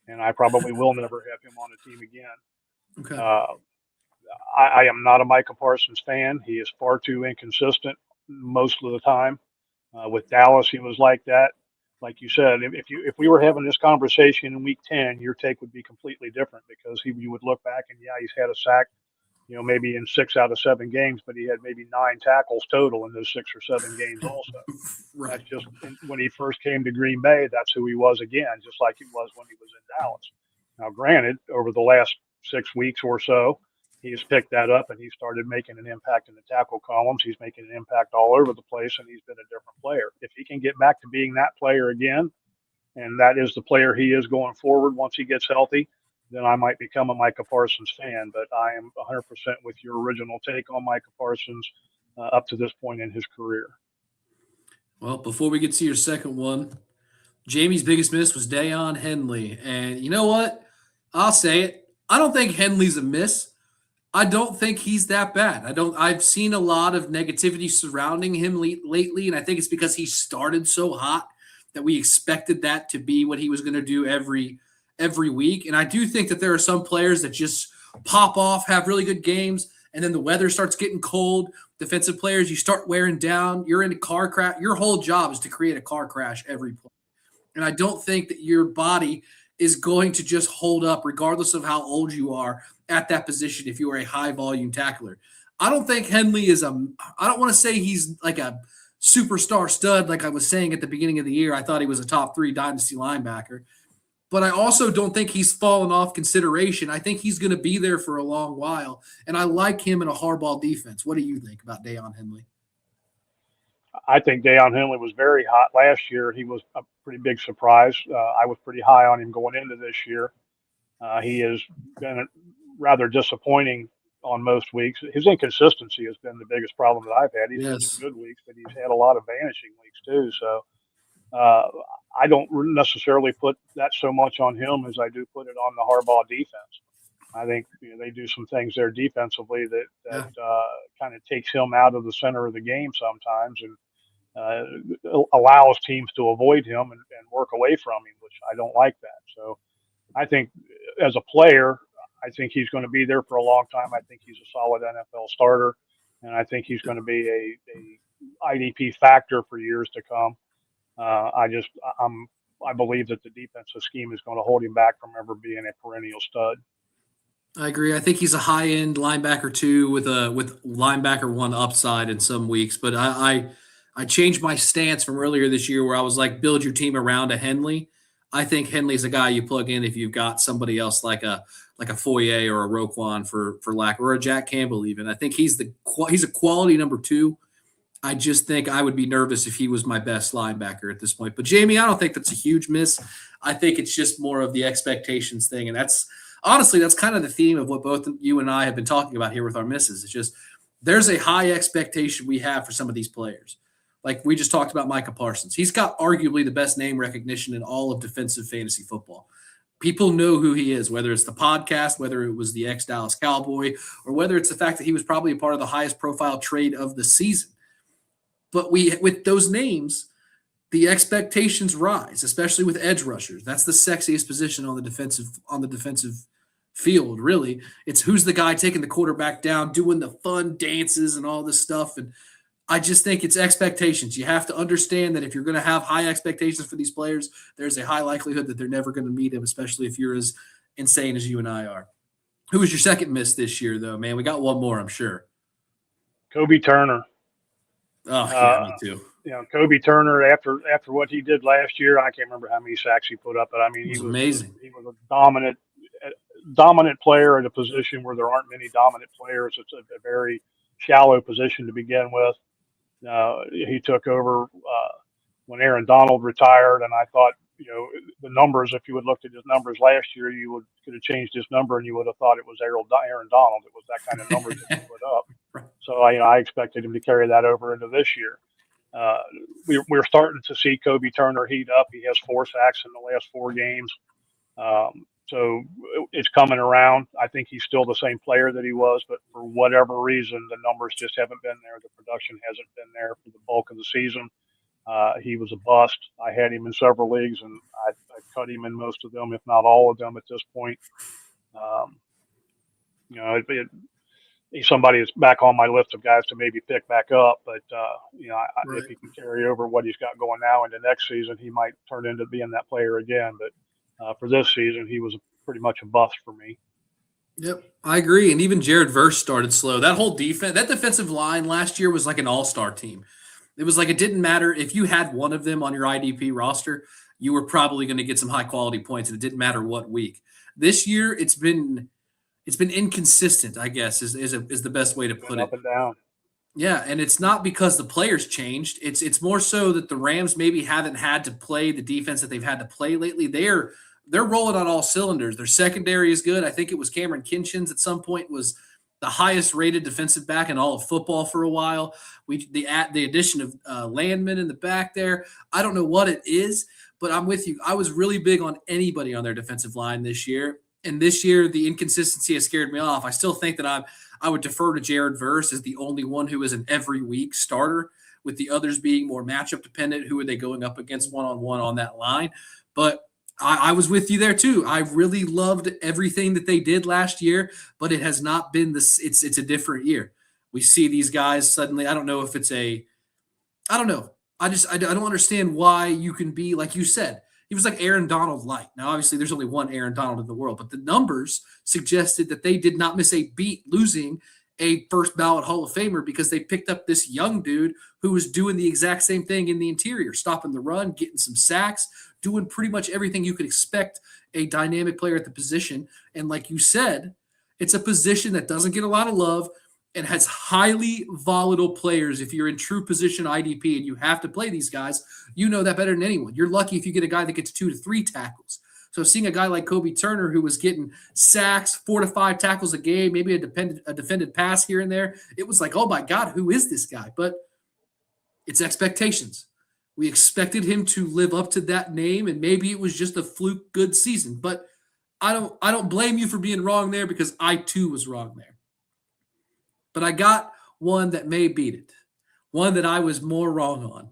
and I probably will never have him on a team again. Okay. I am not a Micah Parsons fan. He is far too inconsistent most of the time. With Dallas, he was like that. Like you said, if we were having this conversation in Week 10, your take would be completely different because you would look back and he's had a sack, maybe in 6 out of 7 games, but he had maybe 9 tackles total in those 6 or 7 games also. Right. That's just when he first came to Green Bay, that's who he was again, just like he was when he was in Dallas. Now, granted, over the last 6 weeks or so, he's picked that up and he started making an impact in the tackle columns. He's making an impact all over the place, and he's been a different player. If he can get back to being that player again, and that is the player he is going forward once he gets healthy, then I might become a Micah Parsons fan. But I am 100% with your original take on Micah Parsons up to this point in his career. Well, before we get to your second one, Jamie's biggest miss was Deion Henley. And you know what? I'll say it. I don't think Henley's a miss. I don't think he's that bad. I've seen a lot of negativity surrounding him lately, and I think it's because he started so hot that we expected that to be what he was going to do every week. And I do think that there are some players that just pop off, have really good games, and then the weather starts getting cold. Defensive players, you start wearing down. You're in a car crash. Your whole job is to create a car crash every play. And I don't think that your body is going to just hold up regardless of how old you are at that position if you are a high volume tackler. I don't think Henley is I don't want to say he's like a superstar stud like I was saying at the beginning of the year. I thought he was a top 3 dynasty linebacker. But I also don't think he's fallen off consideration. I think he's going to be there for a long while. And I like him in a hardball defense. What do you think about Deion Henley? I think Deion Henley was very hot last year. He was a pretty big surprise. I was pretty high on him going into this year. He has been rather disappointing on most weeks. His inconsistency has been the biggest problem that I've had. He's had some good weeks, but he's had a lot of vanishing weeks too. So I don't necessarily put that so much on him as I do put it on the Harbaugh defense. I think they do some things there defensively that kind of takes him out of the center of the game sometimes and allows teams to avoid him and work away from him, which I don't like that. So I think as a player, I think he's going to be there for a long time. I think he's a solid NFL starter, and I think he's going to be a IDP factor for years to come. I believe that the defensive scheme is going to hold him back from ever being a perennial stud. I agree. I think he's a high-end linebacker too, with linebacker 1 upside in some weeks. But I changed my stance from earlier this year where I was like, build your team around a Henley. I think Henley's a guy you plug in if you've got somebody else like a Foye or a Roquan for lack, or a Jack Campbell even. I think he's a quality number 2. I just think I would be nervous if he was my best linebacker at this point. But Jamie, I don't think that's a huge miss. I think it's just more of the expectations thing. And that's kind of the theme of what both you and I have been talking about here with our misses. It's just there's a high expectation we have for some of these players. Like we just talked about Micah Parsons. He's got arguably the best name recognition in all of defensive fantasy football. People know who he is, whether it's the podcast, whether it was the ex-Dallas Cowboy, or whether it's the fact that he was probably a part of the highest profile trade of the season. But with those names, the expectations rise, especially with edge rushers. That's the sexiest position on the defensive field, really. It's who's the guy taking the quarterback down, doing the fun dances and all this stuff. And I just think it's expectations. You have to understand that if you're going to have high expectations for these players, there's a high likelihood that they're never going to meet them, especially if you're as insane as you and I are. Who was your second miss this year, though, man? We got one more, I'm sure. Kobe Turner. Oh, yeah, me too. Kobe Turner, after what he did last year, I can't remember how many sacks he put up, but I mean, he was amazing. He was a dominant player at a position where there aren't many dominant players. It's a very shallow position to begin with. He took over when Aaron Donald retired, and I thought, the numbers, if you had looked at his numbers last year, you could have changed his number and you would have thought it was Aaron Donald. It was that kind of number that he put up. So I expected him to carry that over into this year. We're starting to see Kobe Turner heat up. He has 4 sacks in the last 4 games. So it's coming around. I think he's still the same player that he was, but for whatever reason, the numbers just haven't been there. The production hasn't been there for the bulk of the season. He was a bust. I had him in several leagues, and I cut him in most of them, if not all of them at this point. He's somebody that's back on my list of guys to maybe pick back up. But, if he can carry over what he's got going now into next season, he might turn into being that player again. But for this season, he was pretty much a bust for me. Yep, I agree. And even Jared Verse started slow. That whole defensive line last year was like an all-star team. It was like it didn't matter if you had one of them on your IDP roster, you were probably going to get some high-quality points, and it didn't matter what week. This year, it's been inconsistent, I guess, is the best way to put it. Up and down. Yeah, and it's not because the players changed. It's more so that the Rams maybe haven't had to play the defense that they've had to play lately. They're they're rolling on all cylinders. Their secondary is good. I think it was Cameron Kinchins at some point was the highest rated defensive back in all of football for a while. The addition of Landman in the back there. I don't know what it is, but I'm with you. I was really big on anybody on their defensive line this year. And this year, the inconsistency has scared me off. I still think that I would defer to Jared Verse as the only one who is an every week starter, with the others being more matchup dependent. Who are they going up against one-on-one on that line? But I was with you there too. I really loved everything that they did last year, but it has not been this. It's a different year. We see these guys suddenly. I don't know if it's I don't know. I don't understand why you can be, like you said, he was like Aaron Donald light. Now, obviously, there's only one Aaron Donald in the world, but the numbers suggested that they did not miss a beat losing a first ballot Hall of Famer because they picked up this young dude who was doing the exact same thing in the interior, stopping the run, getting some sacks, doing pretty much everything you could expect a dynamic player at the position. And like you said, it's a position that doesn't get a lot of love and has highly volatile players. If you're in true position IDP and you have to play these guys, you know that better than anyone. You're lucky if you get a guy that gets 2 to 3 tackles. So seeing a guy like Kobe Turner, who was getting sacks, 4 to 5 tackles a game, maybe a defended pass here and there, it was like, oh my God, who is this guy? But it's expectations. We expected him to live up to that name, and maybe it was just a fluke good season. But I don't blame you for being wrong there, because I too was wrong there. But I got one that may beat it, one that I was more wrong on.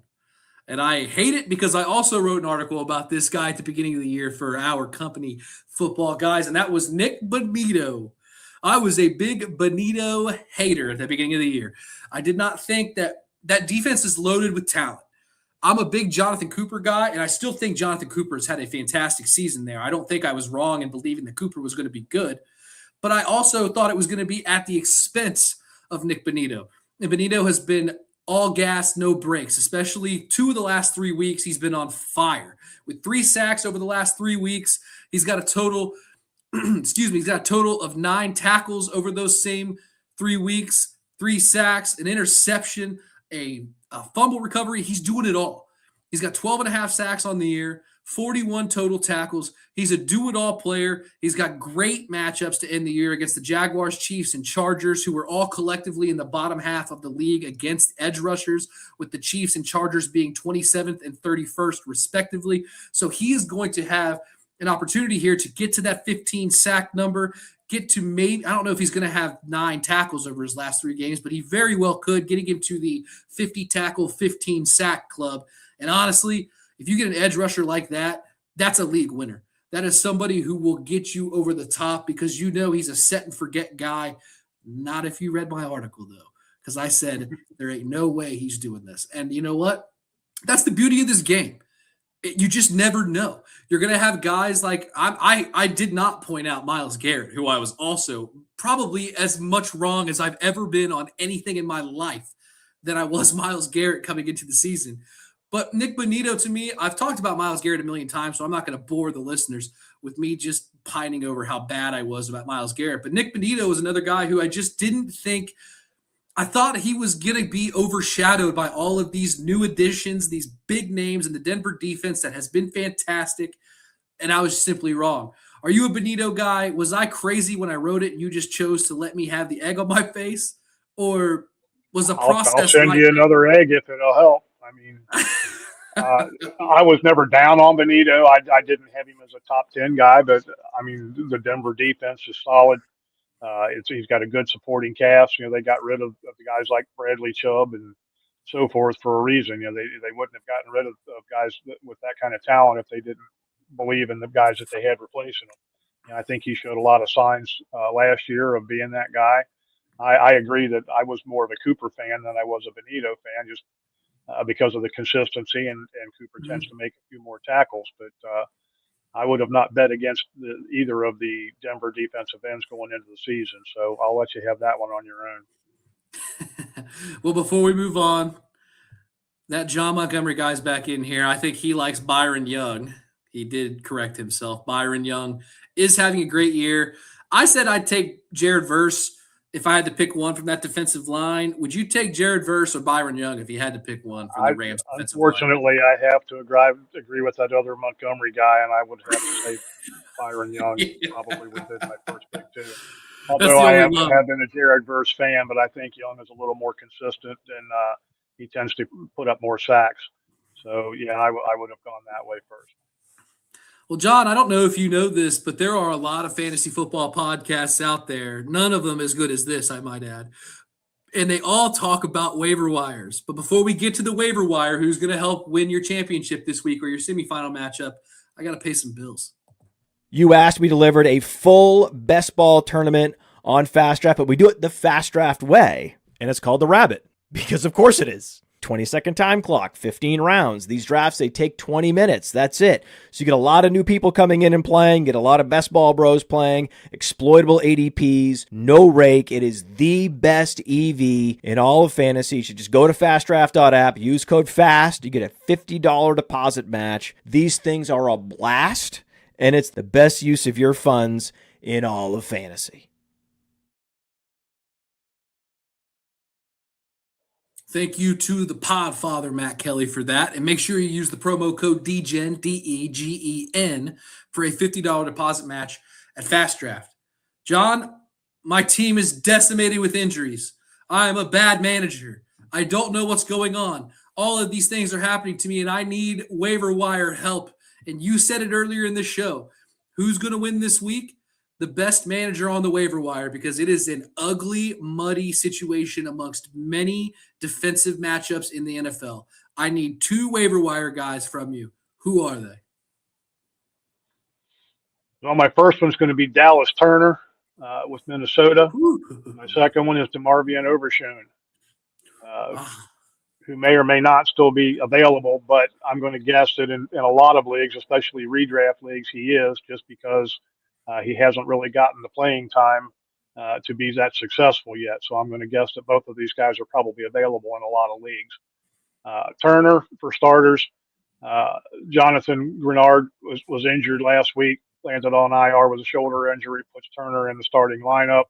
And I hate it because I also wrote an article about this guy at the beginning of the year for our company, Footballguys, and that was Nick Bonito. I was a big Bonito hater at the beginning of the year. I did not think that defense is loaded with talent. I'm a big Jonathan Cooper guy, and I still think Jonathan Cooper has had a fantastic season there. I don't think I was wrong in believing that Cooper was going to be good, but I also thought it was going to be at the expense of Nick Bonito. And Bonito has been all gas, no brakes, especially 2 of the last 3 weeks. He's been on fire with 3 sacks over the last 3 weeks. He's got a total, he's got a total of 9 tackles over those same 3 weeks, 3 sacks, an interception, a fumble recovery. He's doing it all. He's got 12.5 sacks on the year, 41 total tackles. He's a do-it-all player. He's got great matchups to end the year against the Jaguars, Chiefs, and Chargers, who are all collectively in the bottom half of the league against edge rushers, with the Chiefs and Chargers being 27th and 31st, respectively. So he is going to have an opportunity here to get to that 15 sack number, get to maybe, I don't know if he's going to have 9 tackles over his last 3 games, but he very well could, getting him to the 50 tackle, 15 sack club. And honestly, if you get an edge rusher like that, that's a league winner. That is somebody who will get you over the top, because you know he's a set and forget guy. Not if you read my article, though, because I said there ain't no way he's doing this. And you know what? That's the beauty of this game. You just never know. You're going to have guys like I did not point out Myles Garrett, who I was also probably as much wrong as I've ever been on anything in my life than I was Myles Garrett coming into the season. But Nick Bonito, to me, I've talked about Myles Garrett a million times, so I'm not going to bore the listeners with me just pining over how bad I was about Myles Garrett. But Nick Bonito is another guy who I just didn't think – I thought he was going to be overshadowed by all of these new additions, these big names in the Denver defense that has been fantastic, and I was simply wrong. Are you a Bonito guy? Was I crazy when I wrote it and you just chose to let me have the egg on my face? Or was the process I'll send you another egg if it'll help. I mean, I was never down on Bonito. I didn't have him as a top 10 guy, but I mean, the Denver defense is solid. He's got a good supporting cast. You know, they got rid of the guys like Bradley Chubb and so forth for a reason. You know, they wouldn't have gotten rid of guys with that kind of talent if they didn't believe in the guys that they had replacing them. And I think he showed a lot of signs last year of being that guy. I agree that I was more of a Cooper fan than I was a Bonito fan, just because of the consistency, and Cooper tends to make a few more tackles. But I would have not bet against either of the Denver defensive ends going into the season. So I'll let you have that one on your own. Well, before we move on, that John Montgomery guy's back in here. I think he likes Byron Young. He did correct himself. Byron Young is having a great year. I said I'd take Jared Verse if I had to pick one from that defensive line, would you take Jared Verse or Byron Young if you had to pick one from the Rams defensive line? Unfortunately, I have to agree with that other Montgomery guy, and I would have to say Byron Young Yeah. probably would have been my first pick too. That's Although the I only have one. been a Jared Verse fan, but I think Young is a little more consistent and he tends to put up more sacks. So yeah, I would have gone that way first. Well, John, I don't know if you know this, but there are a lot of fantasy football podcasts out there. None of them as good as this, I might add. And they all talk about waiver wires. But before we get to the waiver wire, who's going to help win your championship this week or your semifinal matchup, I got to pay some bills. You asked, we delivered a full best ball tournament on Fast Draft, but we do it the Fast Draft way, and it's called the Rabbit, because of course it is. 20-second time clock, 15 rounds. These drafts, they take 20 minutes. That's it. So you get a lot of new people coming in and playing, get a lot of best ball bros playing, exploitable ADPs, no rake. It is the best EV in all of fantasy. You should just go to fastdraft.app, use code FAST. You get a $50 deposit match. These things are a blast, and it's the best use of your funds in all of fantasy. Thank you to the Podfather, Matt Kelly, for that. And make sure you use the promo code DEGEN, DEGEN, for a $50 deposit match at Fast Draft. John, my team is decimated with injuries. I am a bad manager. I don't know what's going on. All of these things are happening to me, and I need waiver wire help. And you said it earlier in the show. Who's going to win this week? The best manager on the waiver wire, because it is an ugly, muddy situation amongst many defensive matchups in the NFL. I need 2 waiver wire guys from you. Who are they? Well, my first one's going to be Dallas Turner with Minnesota. My second one is DeMarvion Overshown, who may or may not still be available, but I'm going to guess that in a lot of leagues, especially redraft leagues, he is, just because he hasn't really gotten the playing time to be that successful yet. So I'm going to guess that both of these guys are probably available in a lot of leagues. Turner, for starters, Jonathan Grenard was injured last week, landed on IR with a shoulder injury, puts Turner in the starting lineup.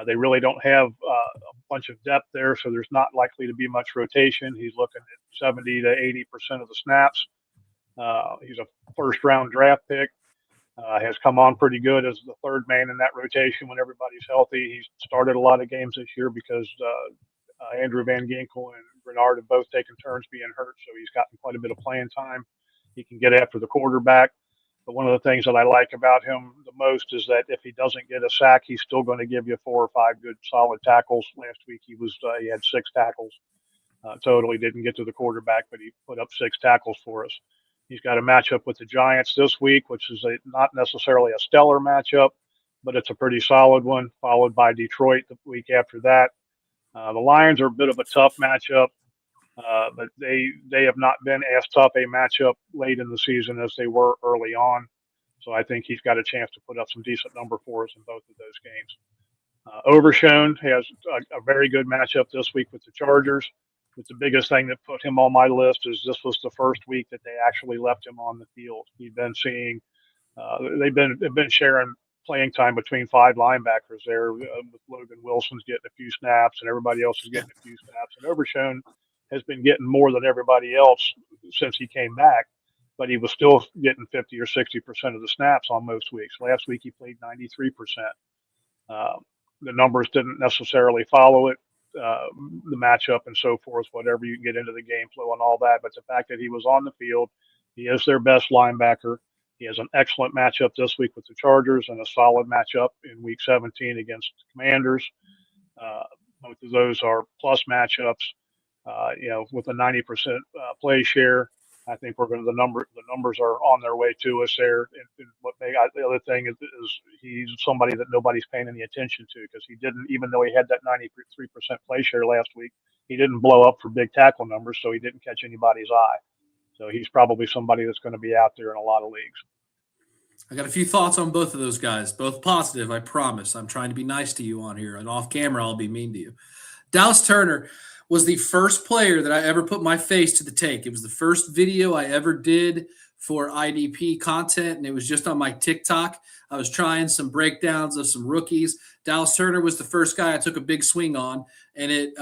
They really don't have a bunch of depth there, so there's not likely to be much rotation. He's looking at 70 to 80% of the snaps. He's a first-round draft pick. Has come on pretty good as the third man in that rotation when everybody's healthy. He's started a lot of games this year because Andrew Van Ginkel and Grenard have both taken turns being hurt, so he's gotten quite a bit of playing time. He can get after the quarterback. But one of the things that I like about him the most is that if he doesn't get a sack, he's still going to give you 4 or 5 good solid tackles. Last week he had 6 tackles total. He didn't get to the quarterback, but he put up 6 tackles for us. He's got a matchup with the Giants this week, which is not necessarily a stellar matchup, but it's a pretty solid one, followed by Detroit the week after that. The Lions are a bit of a tough matchup, but they have not been as tough a matchup late in the season as they were early on. So I think he's got a chance to put up some decent number for us in both of those games. Overshown has a very good matchup this week with the Chargers. But the biggest thing that put him on my list is this was the first week that they actually left him on the field. He'd been seeing, they've been sharing playing time between 5 linebackers there, with Logan Wilson's getting a few snaps and everybody else is getting a few snaps. And Overshown has been getting more than everybody else since he came back, but he was still getting 50 or 60% of the snaps on most weeks. Last week he played 93%. The numbers didn't necessarily follow it. The matchup and so forth, whatever you can get into the game flow and all that. But the fact that he was on the field, he is their best linebacker. He has an excellent matchup this week with the Chargers and a solid matchup in week 17 against the Commanders. Both of those are plus matchups. With a 90% play share, I think the numbers are on their way to us there. And the other thing is he's somebody that nobody's paying any attention to, because he didn't, even though he had that 93% play share last week, he didn't blow up for big tackle numbers, so he didn't catch anybody's eye. So he's probably somebody that's going to be out there in a lot of leagues. I got a few thoughts on both of those guys, both positive, I promise. I'm trying to be nice to you on here, and off camera I'll be mean to you. Dallas Turner was the first player that I ever put my face to the take. It was the first video I ever did for IDP content, and it was just on my TikTok. I was trying some breakdowns of some rookies. Dallas Turner was the first guy I took a big swing on, and it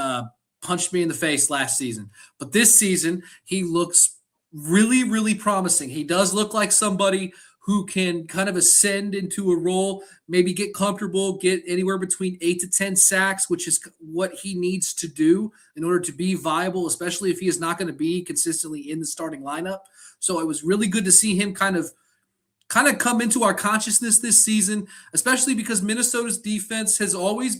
punched me in the face last season. But this season, he looks really, really promising. He does look like somebody who can kind of ascend into a role, maybe get comfortable, get anywhere between 8 to 10 sacks, which is what he needs to do in order to be viable, especially if he is not going to be consistently in the starting lineup. So it was really good to see him kind of come into our consciousness this season, especially because Minnesota's defense has always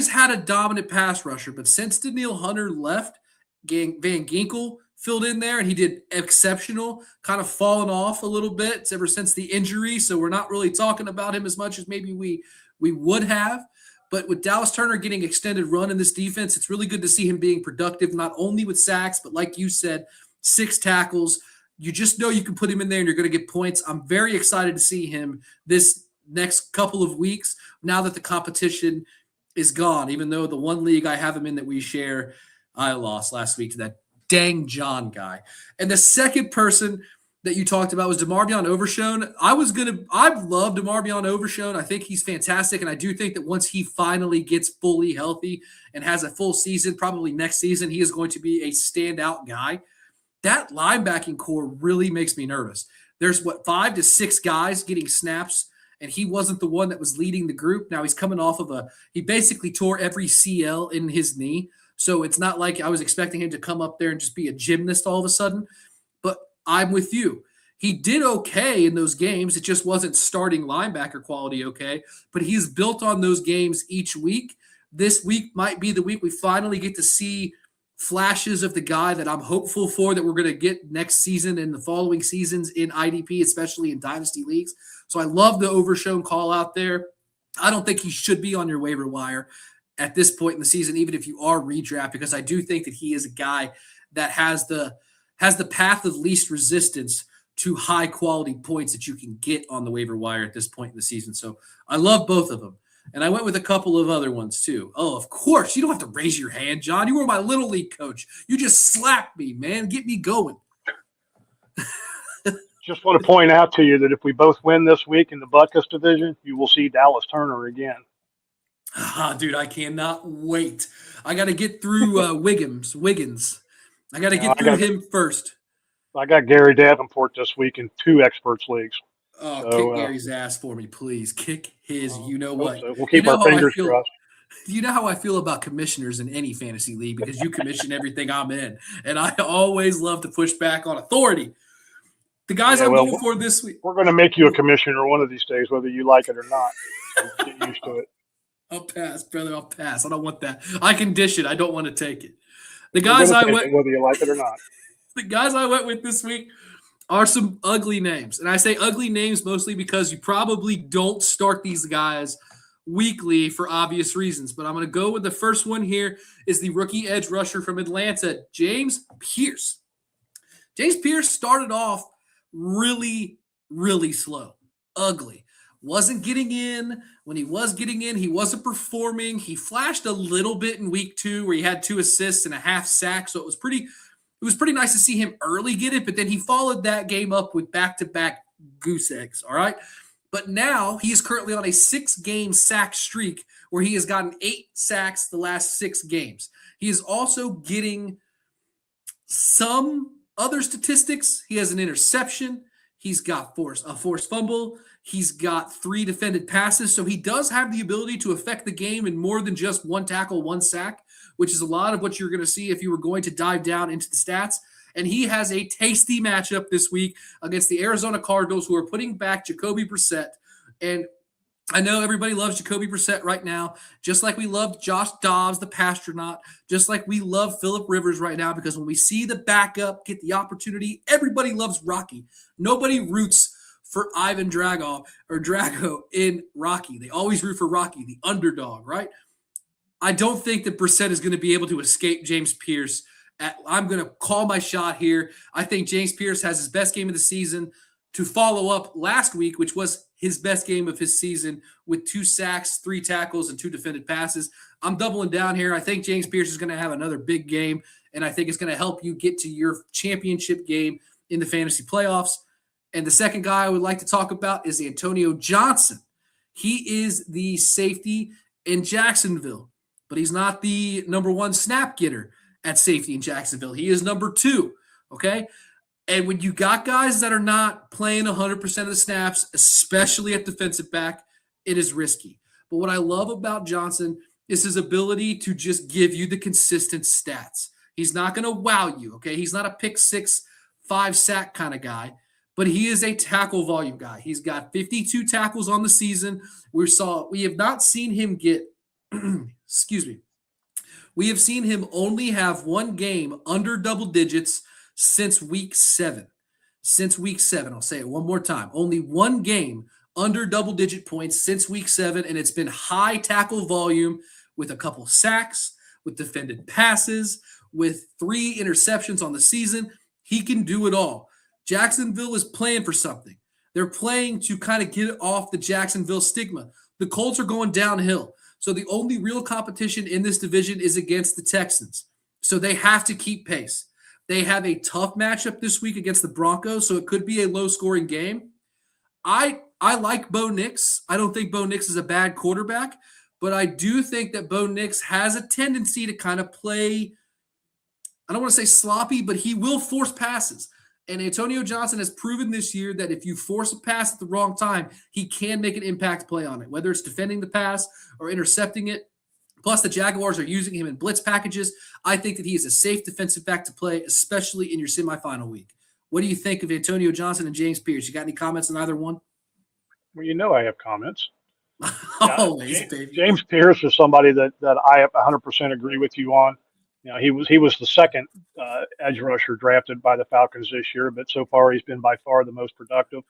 had a dominant pass rusher. But since Danielle Hunter left, Van Ginkel filled in there, and he did exceptional, kind of fallen off a little bit ever since the injury. So we're not really talking about him as much as maybe we would have. But with Dallas Turner getting extended run in this defense, it's really good to see him being productive, not only with sacks, but like you said, 6 tackles. You just know you can put him in there and you're going to get points. I'm very excited to see him this next couple of weeks now that the competition is gone, even though the one league I have him in that we share, I lost last week to that dang John guy. And the second person that you talked about was DeMarvion Overshone. I've loved DeMarvion Overshone. I think he's fantastic. And I do think that once he finally gets fully healthy and has a full season, probably next season, he is going to be a standout guy. That linebacking core really makes me nervous. There's 5 to 6 guys getting snaps, and he wasn't the one that was leading the group. Now he's coming off of he basically tore every CL in his knee. So it's not like I was expecting him to come up there and just be a gymnast all of a sudden. But I'm with you. He did okay in those games. It just wasn't starting linebacker quality okay. But he's built on those games each week. This week might be the week we finally get to see flashes of the guy that I'm hopeful for that we're going to get next season and the following seasons in IDP, especially in dynasty leagues. So I love the Overshone call out there. I don't think he should be on your waiver wire at this point in the season, even if you are redraft, because I do think that he is a guy that has the path of least resistance to high quality points that you can get on the waiver wire at this point in the season. So I love both of them. And I went with a couple of other ones too. Oh, of course. You don't have to raise your hand, John. You were my little league coach. You just slapped me, man. Get me going. Just want to point out to you that if we both win this week in the Butkus division, you will see Dallas Turner again. Dude, I cannot wait. I got to get through Wiggins. I got to get through him first. I got Gary Davenport this week in 2 experts leagues. Oh, so, kick Gary's ass for me, please. Kick his, you know what. So. We'll keep our fingers crossed. You know how I feel about commissioners in any fantasy league because you commission everything I'm in. And I always love to push back on authority. The guys I'm going for this week. We're going to make you a commissioner one of these days, whether you like it or not. So get used to it. I'll pass, brother. I'll pass. I don't want that. I can dish it. I don't want to take it. The guys I went, whether you like it or not. The guys I went with this week are some ugly names. And I say ugly names mostly because you probably don't start these guys weekly for obvious reasons. But I'm going to go with the first one here is the rookie edge rusher from Atlanta, James Pierce. James Pierce started off really, really slow, ugly. Wasn't getting in. When he was getting in, he wasn't performing. He flashed a little bit in week 2 where he had 2 assists and a half sack. So it was pretty nice to see him early get it, but then he followed that game up with back-to-back goose eggs, all right? But now he is currently on a 6-game sack streak where he has gotten 8 sacks the last 6 games. He is also getting some other statistics. He has an interception. He's got a forced fumble. He's got 3 defended passes. So he does have the ability to affect the game in more than just 1 tackle, 1 sack, which is a lot of what you're going to see if you were going to dive down into the stats. And he has a tasty matchup this week against the Arizona Cardinals, who are putting back Jacoby Brissett. And I know everybody loves Jacoby Brissett right now, just like we love Josh Dobbs, the Pastronaut, just like we love Phillip Rivers right now, because when we see the backup get the opportunity, everybody loves Rocky. Nobody roots for Ivan Drago in Rocky. They always root for Rocky, the underdog, right? I don't think that Brissett is going to be able to escape James Pierce. I'm going to call my shot here. I think James Pierce has his best game of the season to follow up last week, which was his best game of his season with 2 sacks, 3 tackles, and 2 defended passes. I'm doubling down here. I think James Pierce is going to have another big game, and I think it's going to help you get to your championship game in the fantasy playoffs. And the second guy I would like to talk about is Antonio Johnson. He is the safety in Jacksonville, but he's not the number one snap getter at safety in Jacksonville. He is number 2, okay? And when you got guys that are not playing 100% of the snaps, especially at defensive back, it is risky. But what I love about Johnson is his ability to just give you the consistent stats. He's not going to wow you, okay? He's not a pick 6, 5 sack kind of guy, but he is a tackle volume guy. He's got 52 tackles on the season. We have not seen him get, excuse me, we have seen him only have one game under double digits since week 7. Since week 7, I'll say it one more time. Only one game under double-digit points since week 7, and it's been high tackle volume with a couple sacks, with defended passes, with 3 interceptions on the season. He can do it all. Jacksonville is playing for something. They're playing to kind of get off the Jacksonville stigma. The Colts are going downhill, so the only real competition in this division is against the Texans. So they have to keep pace. They have a tough matchup this week against the Broncos, so it could be a low-scoring game. I like Bo Nix. I don't think Bo Nix is a bad quarterback, but I do think that Bo Nix has a tendency to kind of play, I don't want to say sloppy, but he will force passes. And Antonio Johnson has proven this year that if you force a pass at the wrong time, he can make an impact play on it, whether it's defending the pass or intercepting it. Plus, the Jaguars are using him in blitz packages. I think that he is a safe defensive back to play, especially in your semifinal week. What do you think of Antonio Johnson and James Pierce? You got any comments on either one? Well, you know I have comments. Always, baby. James Pierce is somebody that I 100% agree with you on. You know, he was the second edge rusher drafted by the Falcons this year, but so far he's been by far the most productive.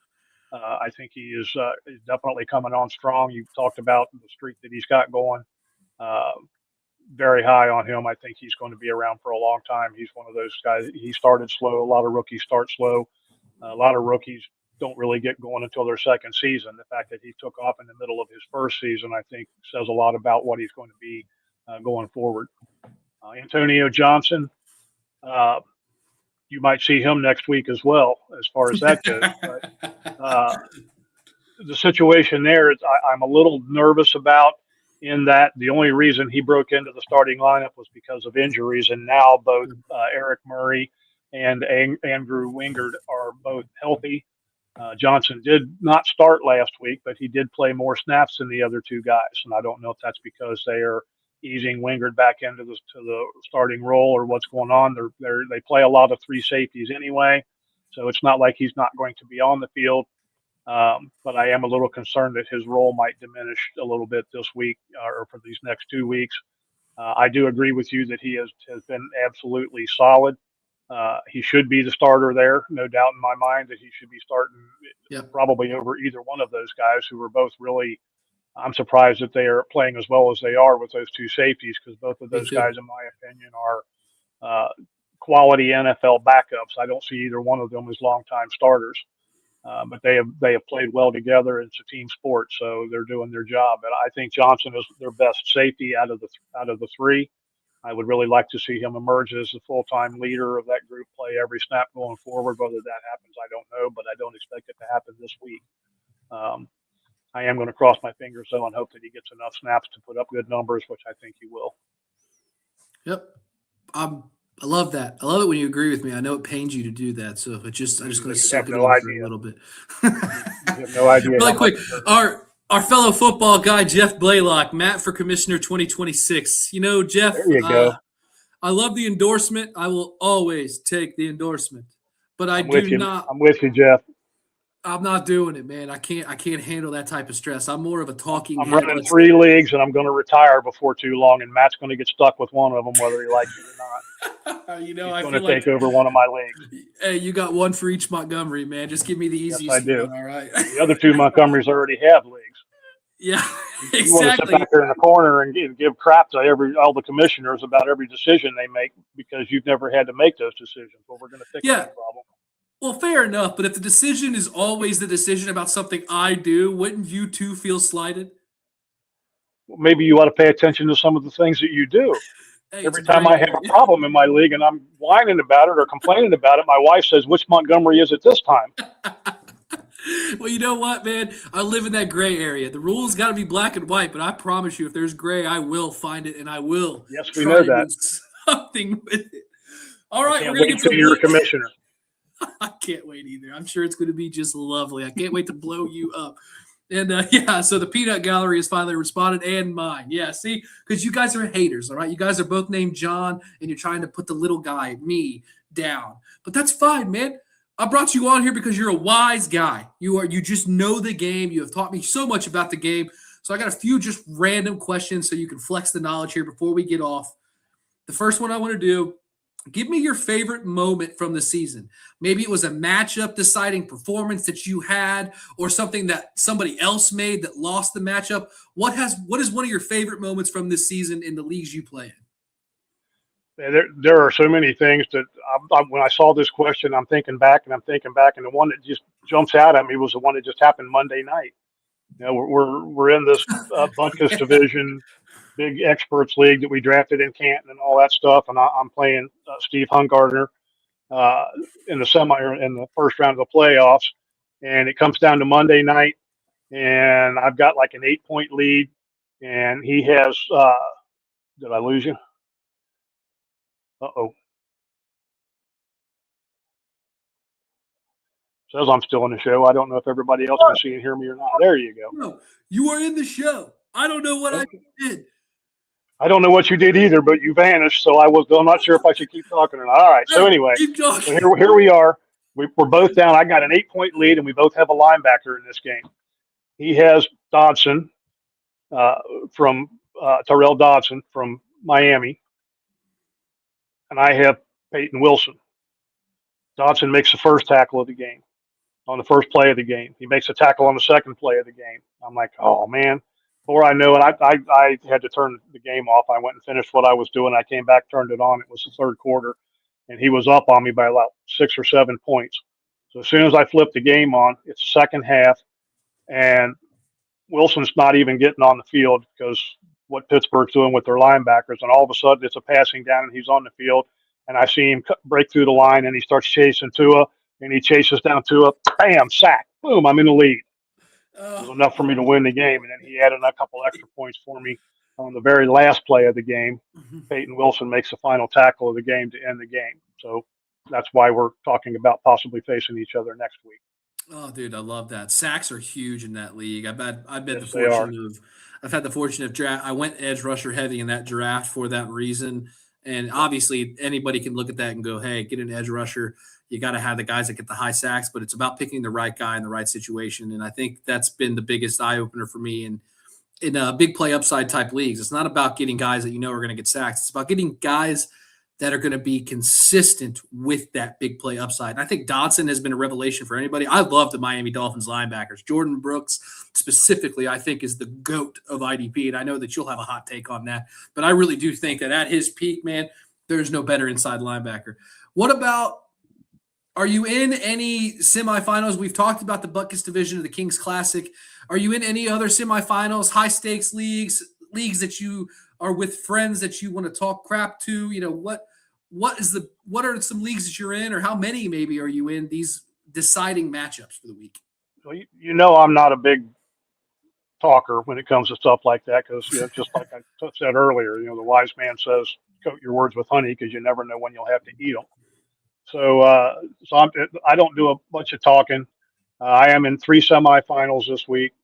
I think he is definitely coming on strong. You talked about the streak that he's got going. Very high on him. I think he's going to be around for a long time. He's one of those guys. He started slow. A lot of rookies start slow. A lot of rookies don't really get going until their second season. The fact that he took off in the middle of his first season, I think, says a lot about what he's going to be going forward. Antonio Johnson, you might see him next week as well, as far as that goes. But, the situation there is I'm a little nervous about, in that the only reason he broke into the starting lineup was because of injuries, and now both Eric Murray and Andrew Wingard are both healthy. Johnson did not start last week, but he did play more snaps than the other 2 guys, and I don't know if that's because they are easing Wingard back into the starting role or what's going on. They play a lot of 3 safeties anyway, so it's not like he's not going to be on the field. But I am a little concerned that his role might diminish a little bit this week or for these next 2 weeks. I do agree with you that he has been absolutely solid. He should be the starter there. No doubt in my mind that he should be starting probably over either one of those guys who are both really, I'm surprised that they are playing as well as they are with those 2 safeties, because both of those guys, in my opinion, are quality NFL backups. I don't see either one of them as longtime starters. But they have played well together. It's a team sport, so they're doing their job. And I think Johnson is their best safety out of the 3. I would really like to see him emerge as the full-time leader of that group, play every snap going forward. Whether that happens, I don't know, but I don't expect it to happen this week. I am going to cross my fingers, though, and hope that he gets enough snaps to put up good numbers, which I think he will. Yep. I love that. I love it when you agree with me. I know it pains you to do that, so I'm just going to suck it in for a little bit. You have no idea. Really quick, our fellow football guy, Jeff Blaylock, Matt for Commissioner 2026. You know, Jeff, there you go. I love the endorsement. I will always take the endorsement, but I'm with you, Jeff. I'm not doing it, man. I can't handle that type of stress. I'm more of a talking. I'm running 3 leagues, and I'm going to retire before too long. And Matt's going to get stuck with one of them, whether he likes it or not. You know, he's I going feel to take over one of my leagues. Hey, you got one for each Montgomery, man. Just give me the easiest. Yes, I do. One, all right. The other 2 Montgomerys already have leagues. Yeah, exactly. You want to sit back there in the corner and give crap to all the commissioners about every decision they make because you've never had to make those decisions. Well, we're going to fix that problem. Well, fair enough, but if the decision is always the decision about something I do, wouldn't you too feel slighted? Well, maybe you ought to pay attention to some of the things that you do. Hey, it's Every a time great I have a area. problem in my league and I'm whining about it or complaining about it, my wife says, "Which Montgomery is it this time?" Well, you know what, man? I live in that gray area. The rules got to be black and white, but I promise you, if there's gray, I will find it and I will Yes, we try know to do that. something with it. All I right, we're can't gonna wait get till some you're a Blitz. commissioner. I can't wait either. I'm sure it's going to be just lovely. I can't wait to blow you up. And yeah, so the peanut gallery has finally responded, and mine. Yeah, see, because you guys are haters, all right? You guys are both named John, and you're trying to put the little guy, me, down. But that's fine, man. I brought you on here because you're a wise guy. You just know the game. You have taught me so much about the game. So I got a few just random questions so you can flex the knowledge here before we get off. The first one I want to do, give me your favorite moment from the season. Maybe it was a matchup deciding performance that you had or something that somebody else made that lost the matchup. What is one of your favorite moments from this season in the leagues you play in? There are so many things that when I saw this question, I'm thinking back and I'm thinking back, and the one that just jumps out at me was the one that just happened Monday night. You know, we're in this Buncus Yeah. division, big experts league that we drafted in Canton and all that stuff, and I'm playing Steve Hungartner uh, in the in the first round of the playoffs, and it comes down to Monday night, and I've got like an 8 point lead, and he has. Did I lose you? Uh-oh. Says I'm still in the show. I don't know if everybody else can see and hear me or not. There you go. No, you are in the show. I don't know what I Okay. did. I don't know what you did either, but you vanished, so I'm not sure if I should keep talking or not. All right. So Hey, anyway, keep so talking. here we are. We're both down. I got an 8 point lead, and we both have a linebacker in this game. He has Dodson uh, from Terrell Dodson from Miami, and I have Peyton Wilson. Dodson makes the first tackle of the game on the first play of the game. He makes a tackle on the second play of the game. I'm like, oh man. Before I know it, I had to turn the game off. I went and finished what I was doing. I came back, turned it on. It was the third quarter, and he was up on me by about 6 or 7 points. So as soon as I flipped the game on, it's the second half, and Wilson's not even getting on the field because what Pittsburgh's doing with their linebackers, and all of a sudden it's a passing down and he's on the field, and I see him break through the line and he starts chasing Tua, and he chases down Tua, bam, sack, boom, I'm in the lead. It was Oh, enough for me to win the game, and then he added a couple extra points for me on the very last play of the game. Peyton Wilson makes the final tackle of the game to end the game. So that's why we're talking about possibly facing each other next week. oh, dude, I love that. Sacks are huge in that league. Yes, they are. I've had the fortune of draft. I went edge rusher heavy in that draft for that reason. And obviously, anybody can look at that and go, "Hey, get an edge rusher." You got to have the guys that get the high sacks, but it's about picking the right guy in the right situation. And I think that's been the biggest eye opener for me in big play upside type leagues. It's not about getting guys that you know are going to get sacks. It's about getting guys that are going to be consistent with that big play upside. And I think Dodson has been a revelation for anybody. I love the Miami Dolphins linebackers. Jordan Brooks specifically, I think, is the GOAT of IDP. And I know that you'll have a hot take on that. But I really do think that at his peak, man, there's no better inside linebacker. What about, are you in any semifinals? We've talked about the Buckets division of the Kings Classic. Are you in any other semifinals, high stakes leagues that you are with friends that you want to talk crap to? You know, what are some leagues that you're in, or how many maybe are you in these deciding matchups for the week? Well, you know, I'm not a big talker when it comes to stuff like that because, you know, just like I said earlier, you know, the wise man says, coat your words with honey because you never know when you'll have to eat them. So, I don't do a bunch of talking. I am in 3 semifinals this week.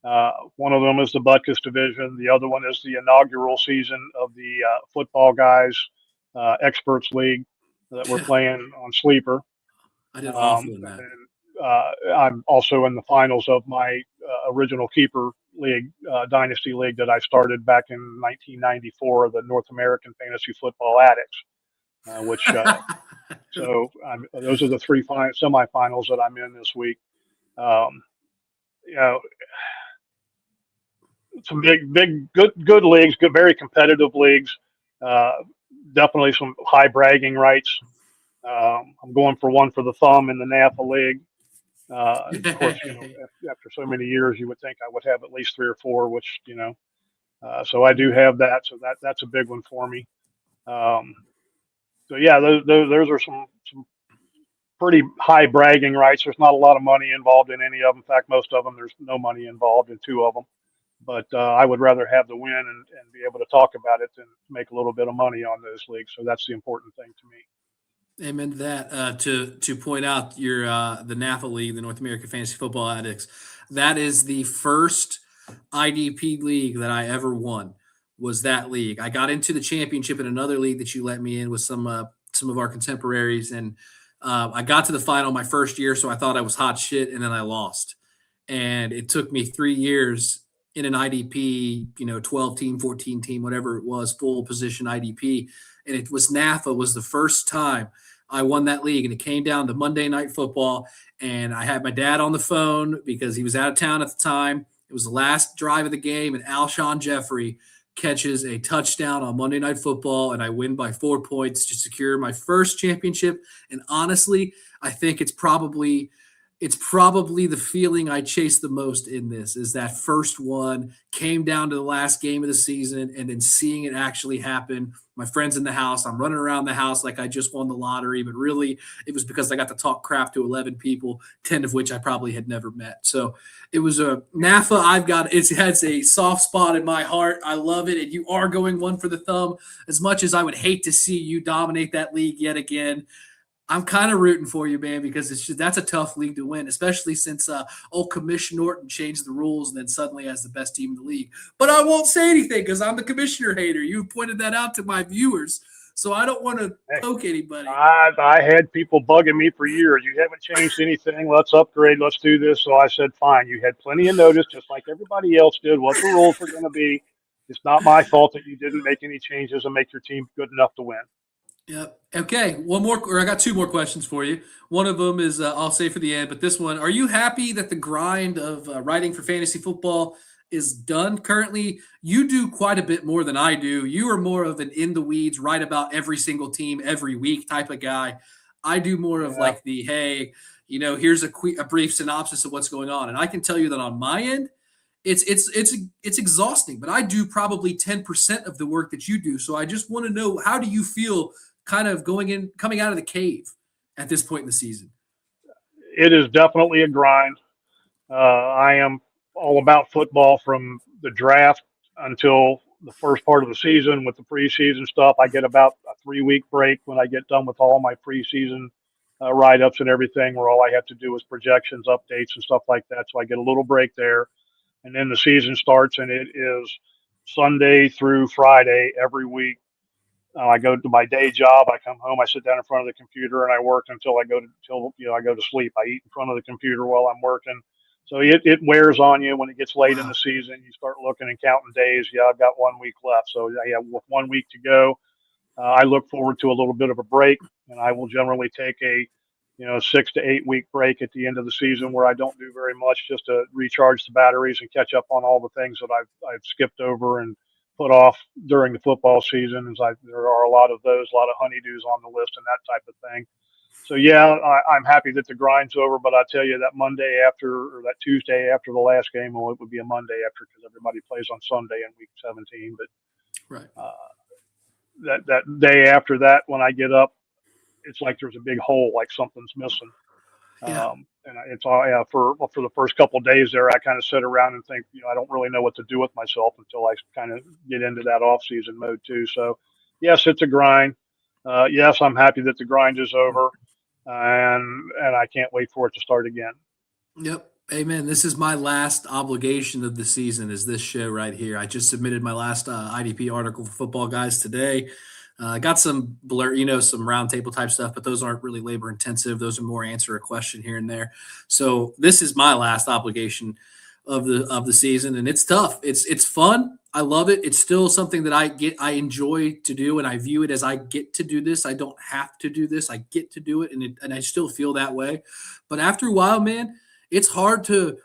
One of them is the Butkus division. The other one is the inaugural season of the Footballguys Experts League that we're playing on Sleeper. I did awful in that. And I'm also in the finals of my original keeper league, dynasty league that I started back in 1994, the North American Fantasy Football Addicts, which those are the three semifinals that I'm in this week. You know, some good leagues, good, very competitive leagues. Uh, Definitely some high bragging rights. I'm going for one for the thumb in the NAFA league. Of course, you know, after so many years, you would think I would have at least 3 or 4, which, you know, so I do have that. So that's a big one for me. Um, so yeah, those are some pretty high bragging rights. There's not a lot of money involved in any of them. In fact, most of them, there's no money involved in two of them. But I would rather have the win and be able to talk about it than make a little bit of money on those leagues. So that's the important thing to me. Amen to that. To point out your the NAFA League, the North American Fantasy Football Addicts, that is the first IDP league that I ever won. Was that league? I got into the championship in another league that you let me in with some of our contemporaries, and I got to the final my first year, so I thought I was hot shit, and then I lost. And it took me 3 years in an IDP, 12 team, 14 team, whatever it was, full position IDP. And it was NAFA was the first time I won that league. And it came down to Monday Night Football. And I had my dad on the phone because he was out of town at the time. It was the last drive of the game, and Alshon Jeffrey catches a touchdown on Monday Night Football, and I win by 4 points to secure my first championship. And honestly, I think it's probably the feeling I chase the most in this is that first one came down to the last game of the season and then seeing it actually happen. My friends in the house, I'm running around the house like I just won the lottery, but really it was because I got to talk crap to 11 people, 10 of which I probably had never met. So it was a NAFA. It has a soft spot in my heart. I love it. And you are going one for the thumb. As much as I would hate to see you dominate that league yet again, I'm kind of rooting for you, man, because that's a tough league to win, especially since old Commissioner Norton changed the rules and then suddenly has the best team in the league. But I won't say anything because I'm the commissioner hater. You pointed that out to my viewers, so I don't want to poke anybody. I had people bugging me for years. You haven't changed anything. Let's upgrade. Let's do this. So I said, fine. You had plenty of notice, just like everybody else did, what the rules were going to be. It's not my fault that you didn't make any changes and make your team good enough to win. Yep. Okay. I got two more questions for you. One of them is I'll say for the end, but this one, are you happy that the grind of writing for fantasy football is done currently? You do quite a bit more than I do. You are more of an in the weeds, write about every single team every week type of guy. I do more of like the, hey, here's a brief synopsis of what's going on. And I can tell you that on my end, it's exhausting, but I do probably 10% of the work that you do. So I just want to know, how do you feel kind of coming out of the cave at this point in the season? It is definitely a grind. I am all about football from the draft until the first part of the season with the preseason stuff. I get about a 3-week break when I get done with all my preseason write-ups and everything, where all I have to do is projections, updates, and stuff like that. So I get a little break there. And then the season starts, and it is Sunday through Friday every week. I go to my day job. I come home. I sit down in front of the computer and I work until I go to sleep. I eat in front of the computer while I'm working. So it wears on you when it gets late in the season. You start looking and counting days. Yeah, I've got 1 week left. So yeah, with 1 week to go, I look forward to a little bit of a break, and I will generally take a 6 to 8 week break at the end of the season where I don't do very much, just to recharge the batteries and catch up on all the things that I've skipped over and put off during the football season. There are a lot of honeydews on the list and that type of thing. So yeah, I'm happy that the grind's over, but I tell you that Monday after, or that Tuesday after the last game, well, it would be a Monday after because everybody plays on Sunday in week 17. But that day after that, when I get up, it's like there's a big hole, like something's missing. Yeah. And it's all for the first couple of days there, I kind of sit around and think, I don't really know what to do with myself until I kind of get into that off season mode too. So yes, it's a grind. Yes, I'm happy that the grind is over, and I can't wait for it to start again. Yep. Amen. This is my last obligation of the season, is this show right here. I just submitted my last IDP article for Footballguys today. Got some some round table type stuff, but those aren't really labor intensive. Those are more answer a question here and there. So this is my last obligation of the season, and it's tough. It's fun. I love it. It's still something that I enjoy to do, and I view it as I get to do this. I don't have to do this. I get to do it, and I still feel that way. But after a while, man, it's hard to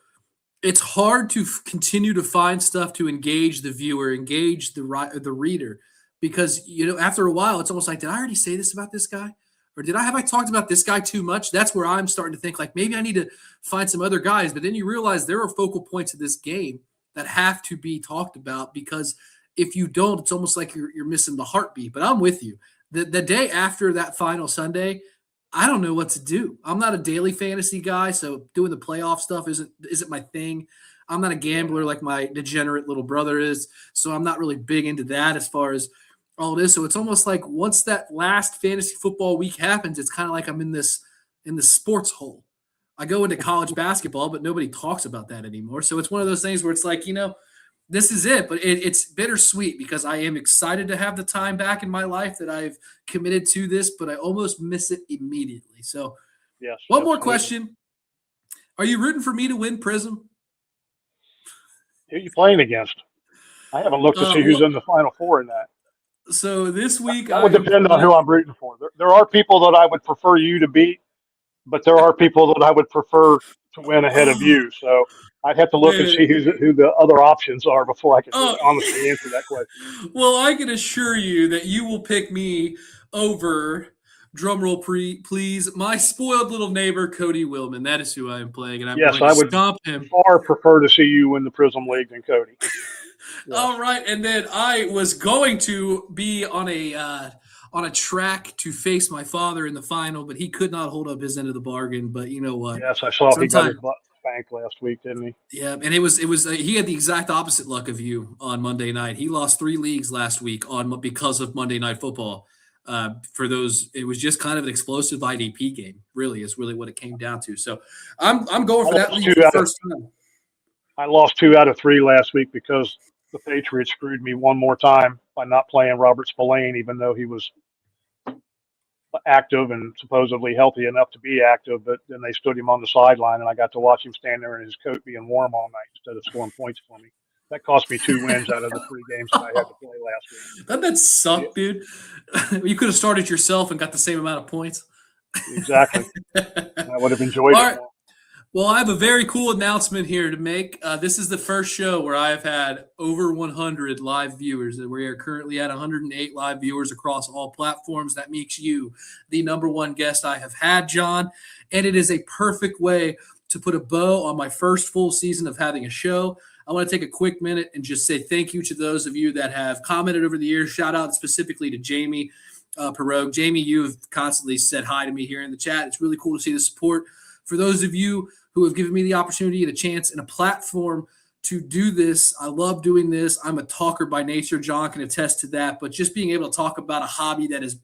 continue to find stuff to engage the viewer, engage the reader. Because, after a while, it's almost like, did I already say this about this guy? Or have I talked about this guy too much? That's where I'm starting to think, like, maybe I need to find some other guys. But then you realize there are focal points of this game that have to be talked about because if you don't, it's almost like you're missing the heartbeat. But I'm with you. The day after that final Sunday, I don't know what to do. I'm not a daily fantasy guy, so doing the playoff stuff isn't my thing. I'm not a gambler like my degenerate little brother is, so I'm not really big into that as far as all this. So it's almost like once that last fantasy football week happens, it's kind of like I'm in this sports hole. I go into college basketball, but nobody talks about that anymore. So it's one of those things where it's like, this is it, but it's bittersweet because I am excited to have the time back in my life that I've committed to this, but I almost miss it immediately. So Yes. one more absolutely. question. Are you rooting for me to win Prism? Who are you playing against? I haven't looked to see who's in the Final Four in that. So this week That would depend on who I'm rooting for. There are people that I would prefer you to beat, but there are people that I would prefer to win ahead of you. So I'd have to look and see who the other options are before I can really honestly answer that question. Well, I can assure you that you will pick me over, drumroll please, my spoiled little neighbor, Cody Willman. That is who I am playing, and I'm Yes, going I to would stomp him. far prefer to see you win the Prism League than Cody. Yes. All right, and then I was going to be on a track to face my father in the final, but he could not hold up his end of the bargain. But you know what? Yes, I saw he got his butt spanked last week, didn't he? Yeah, and it was he had the exact opposite luck of you on Monday night. He lost 3 leagues last week because of Monday Night Football. For those, it was just kind of an explosive IDP game. Really, is really what it came down to. So I'm going for that league for the first time. I lost 2 out of 3 last week because the Patriots screwed me one more time by not playing Robert Spillane, even though he was active and supposedly healthy enough to be active, but then they stood him on the sideline and I got to watch him stand there in his coat being warm all night instead of scoring points for me. That cost me 2 wins out of the 3 games that I had to play last week. Doesn't that suck, dude? You could have started yourself and got the same amount of points. Exactly. I would have enjoyed it more. Well, I have a very cool announcement here to make. This is the first show where I've had over 100 live viewers. We are currently at 108 live viewers across all platforms. That makes you the number one guest I have had, John. And it is a perfect way to put a bow on my first full season of having a show. I want to take a quick minute and just say thank you to those of you that have commented over the years. Shout out specifically to Jamie Perogue. Jamie, you have constantly said hi to me here in the chat. It's really cool to see the support. For those of you who have given me the opportunity and a chance and a platform to do this. I love doing this. I'm a talker by nature. John can attest to that. But just being able to talk about a hobby that has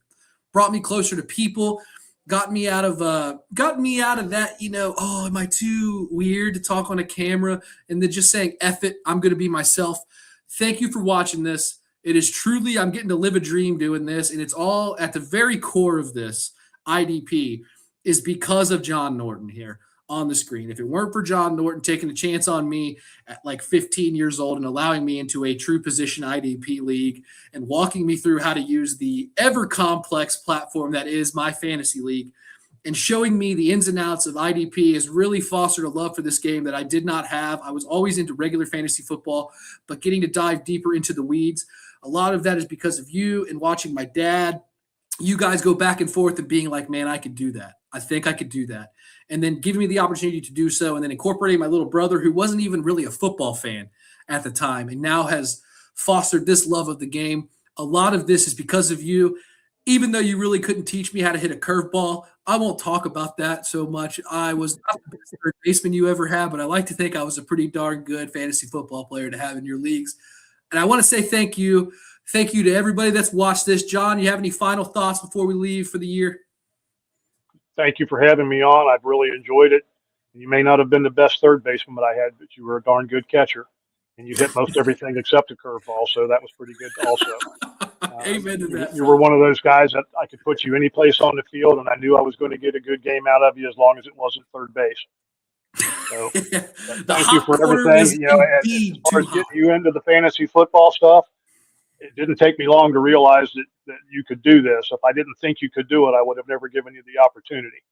brought me closer to people, got me out of that, am I too weird to talk on a camera? And then just saying, F it, I'm going to be myself. Thank you for watching this. It is truly, I'm getting to live a dream doing this. And it's all at the very core of this IDP is because of John Norton here on the screen. If it weren't for John Norton taking a chance on me at like 15 years old and allowing me into a true position IDP league and walking me through how to use the ever complex platform that is my fantasy league and showing me the ins and outs of IDP has really fostered a love for this game that I did not have. I was always into regular fantasy football, but getting to dive deeper into the weeds, a lot of that is because of you and watching my dad. You guys go back and forth and being like, man, I could do that. I think I could do that. And then giving me the opportunity to do so, and then incorporating my little brother who wasn't even really a football fan at the time and now has fostered this love of the game. A lot of this is because of you. Even though you really couldn't teach me how to hit a curveball, I won't talk about that so much. I was not the best third baseman you ever had, but I like to think I was a pretty darn good fantasy football player to have in your leagues. And I want to say thank you. Thank you to everybody that's watched this. John, you have any final thoughts before we leave for the year? Thank you for having me on. I've really enjoyed it. You may not have been the best third baseman that I had, but you were a darn good catcher. And you hit most everything except a curveball, so that was pretty good also. Amen to that. You were one of those guys that I could put you any place on the field, and I knew I was going to get a good game out of you as long as it wasn't third base. So thank you for everything. As far as getting you into the fantasy football stuff, it didn't take me long to realize that you could do this. If I didn't think you could do it, I would have never given you the opportunity.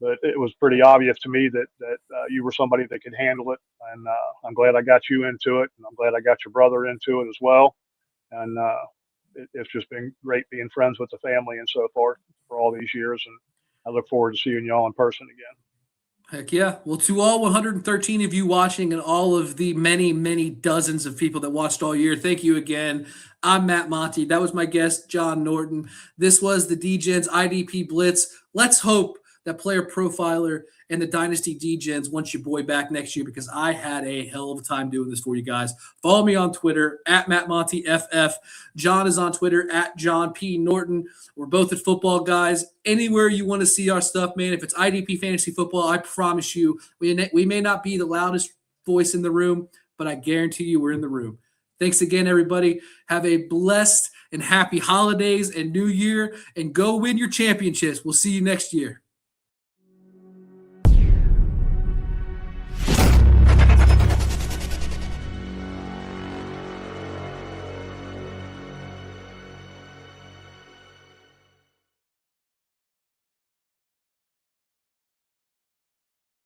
But it was pretty obvious to me that you were somebody that could handle it, and I'm glad I got you into it, and I'm glad I got your brother into it as well. And it's just been great being friends with the family and so forth for all these years, and I look forward to seeing y'all in person again. Heck yeah. Well, to all 113 of you watching and all of the many, many dozens of people that watched all year, thank you again. I'm Matt Monty. That was my guest, John Norton. This was the Degens IDP Blitz. Let's hope that Player Profiler and the Dynasty Degens want your boy back next year, because I had a hell of a time doing this for you guys. Follow me on Twitter at MattMontyFF. John is on Twitter at John P. Norton. We're both at Footballguys. Anywhere you want to see our stuff, man, if it's IDP Fantasy Football, I promise you, we may not be the loudest voice in the room, but I guarantee you we're in the room. Thanks again, everybody. Have a blessed and happy holidays and New Year, and go win your championships. We'll see you next year.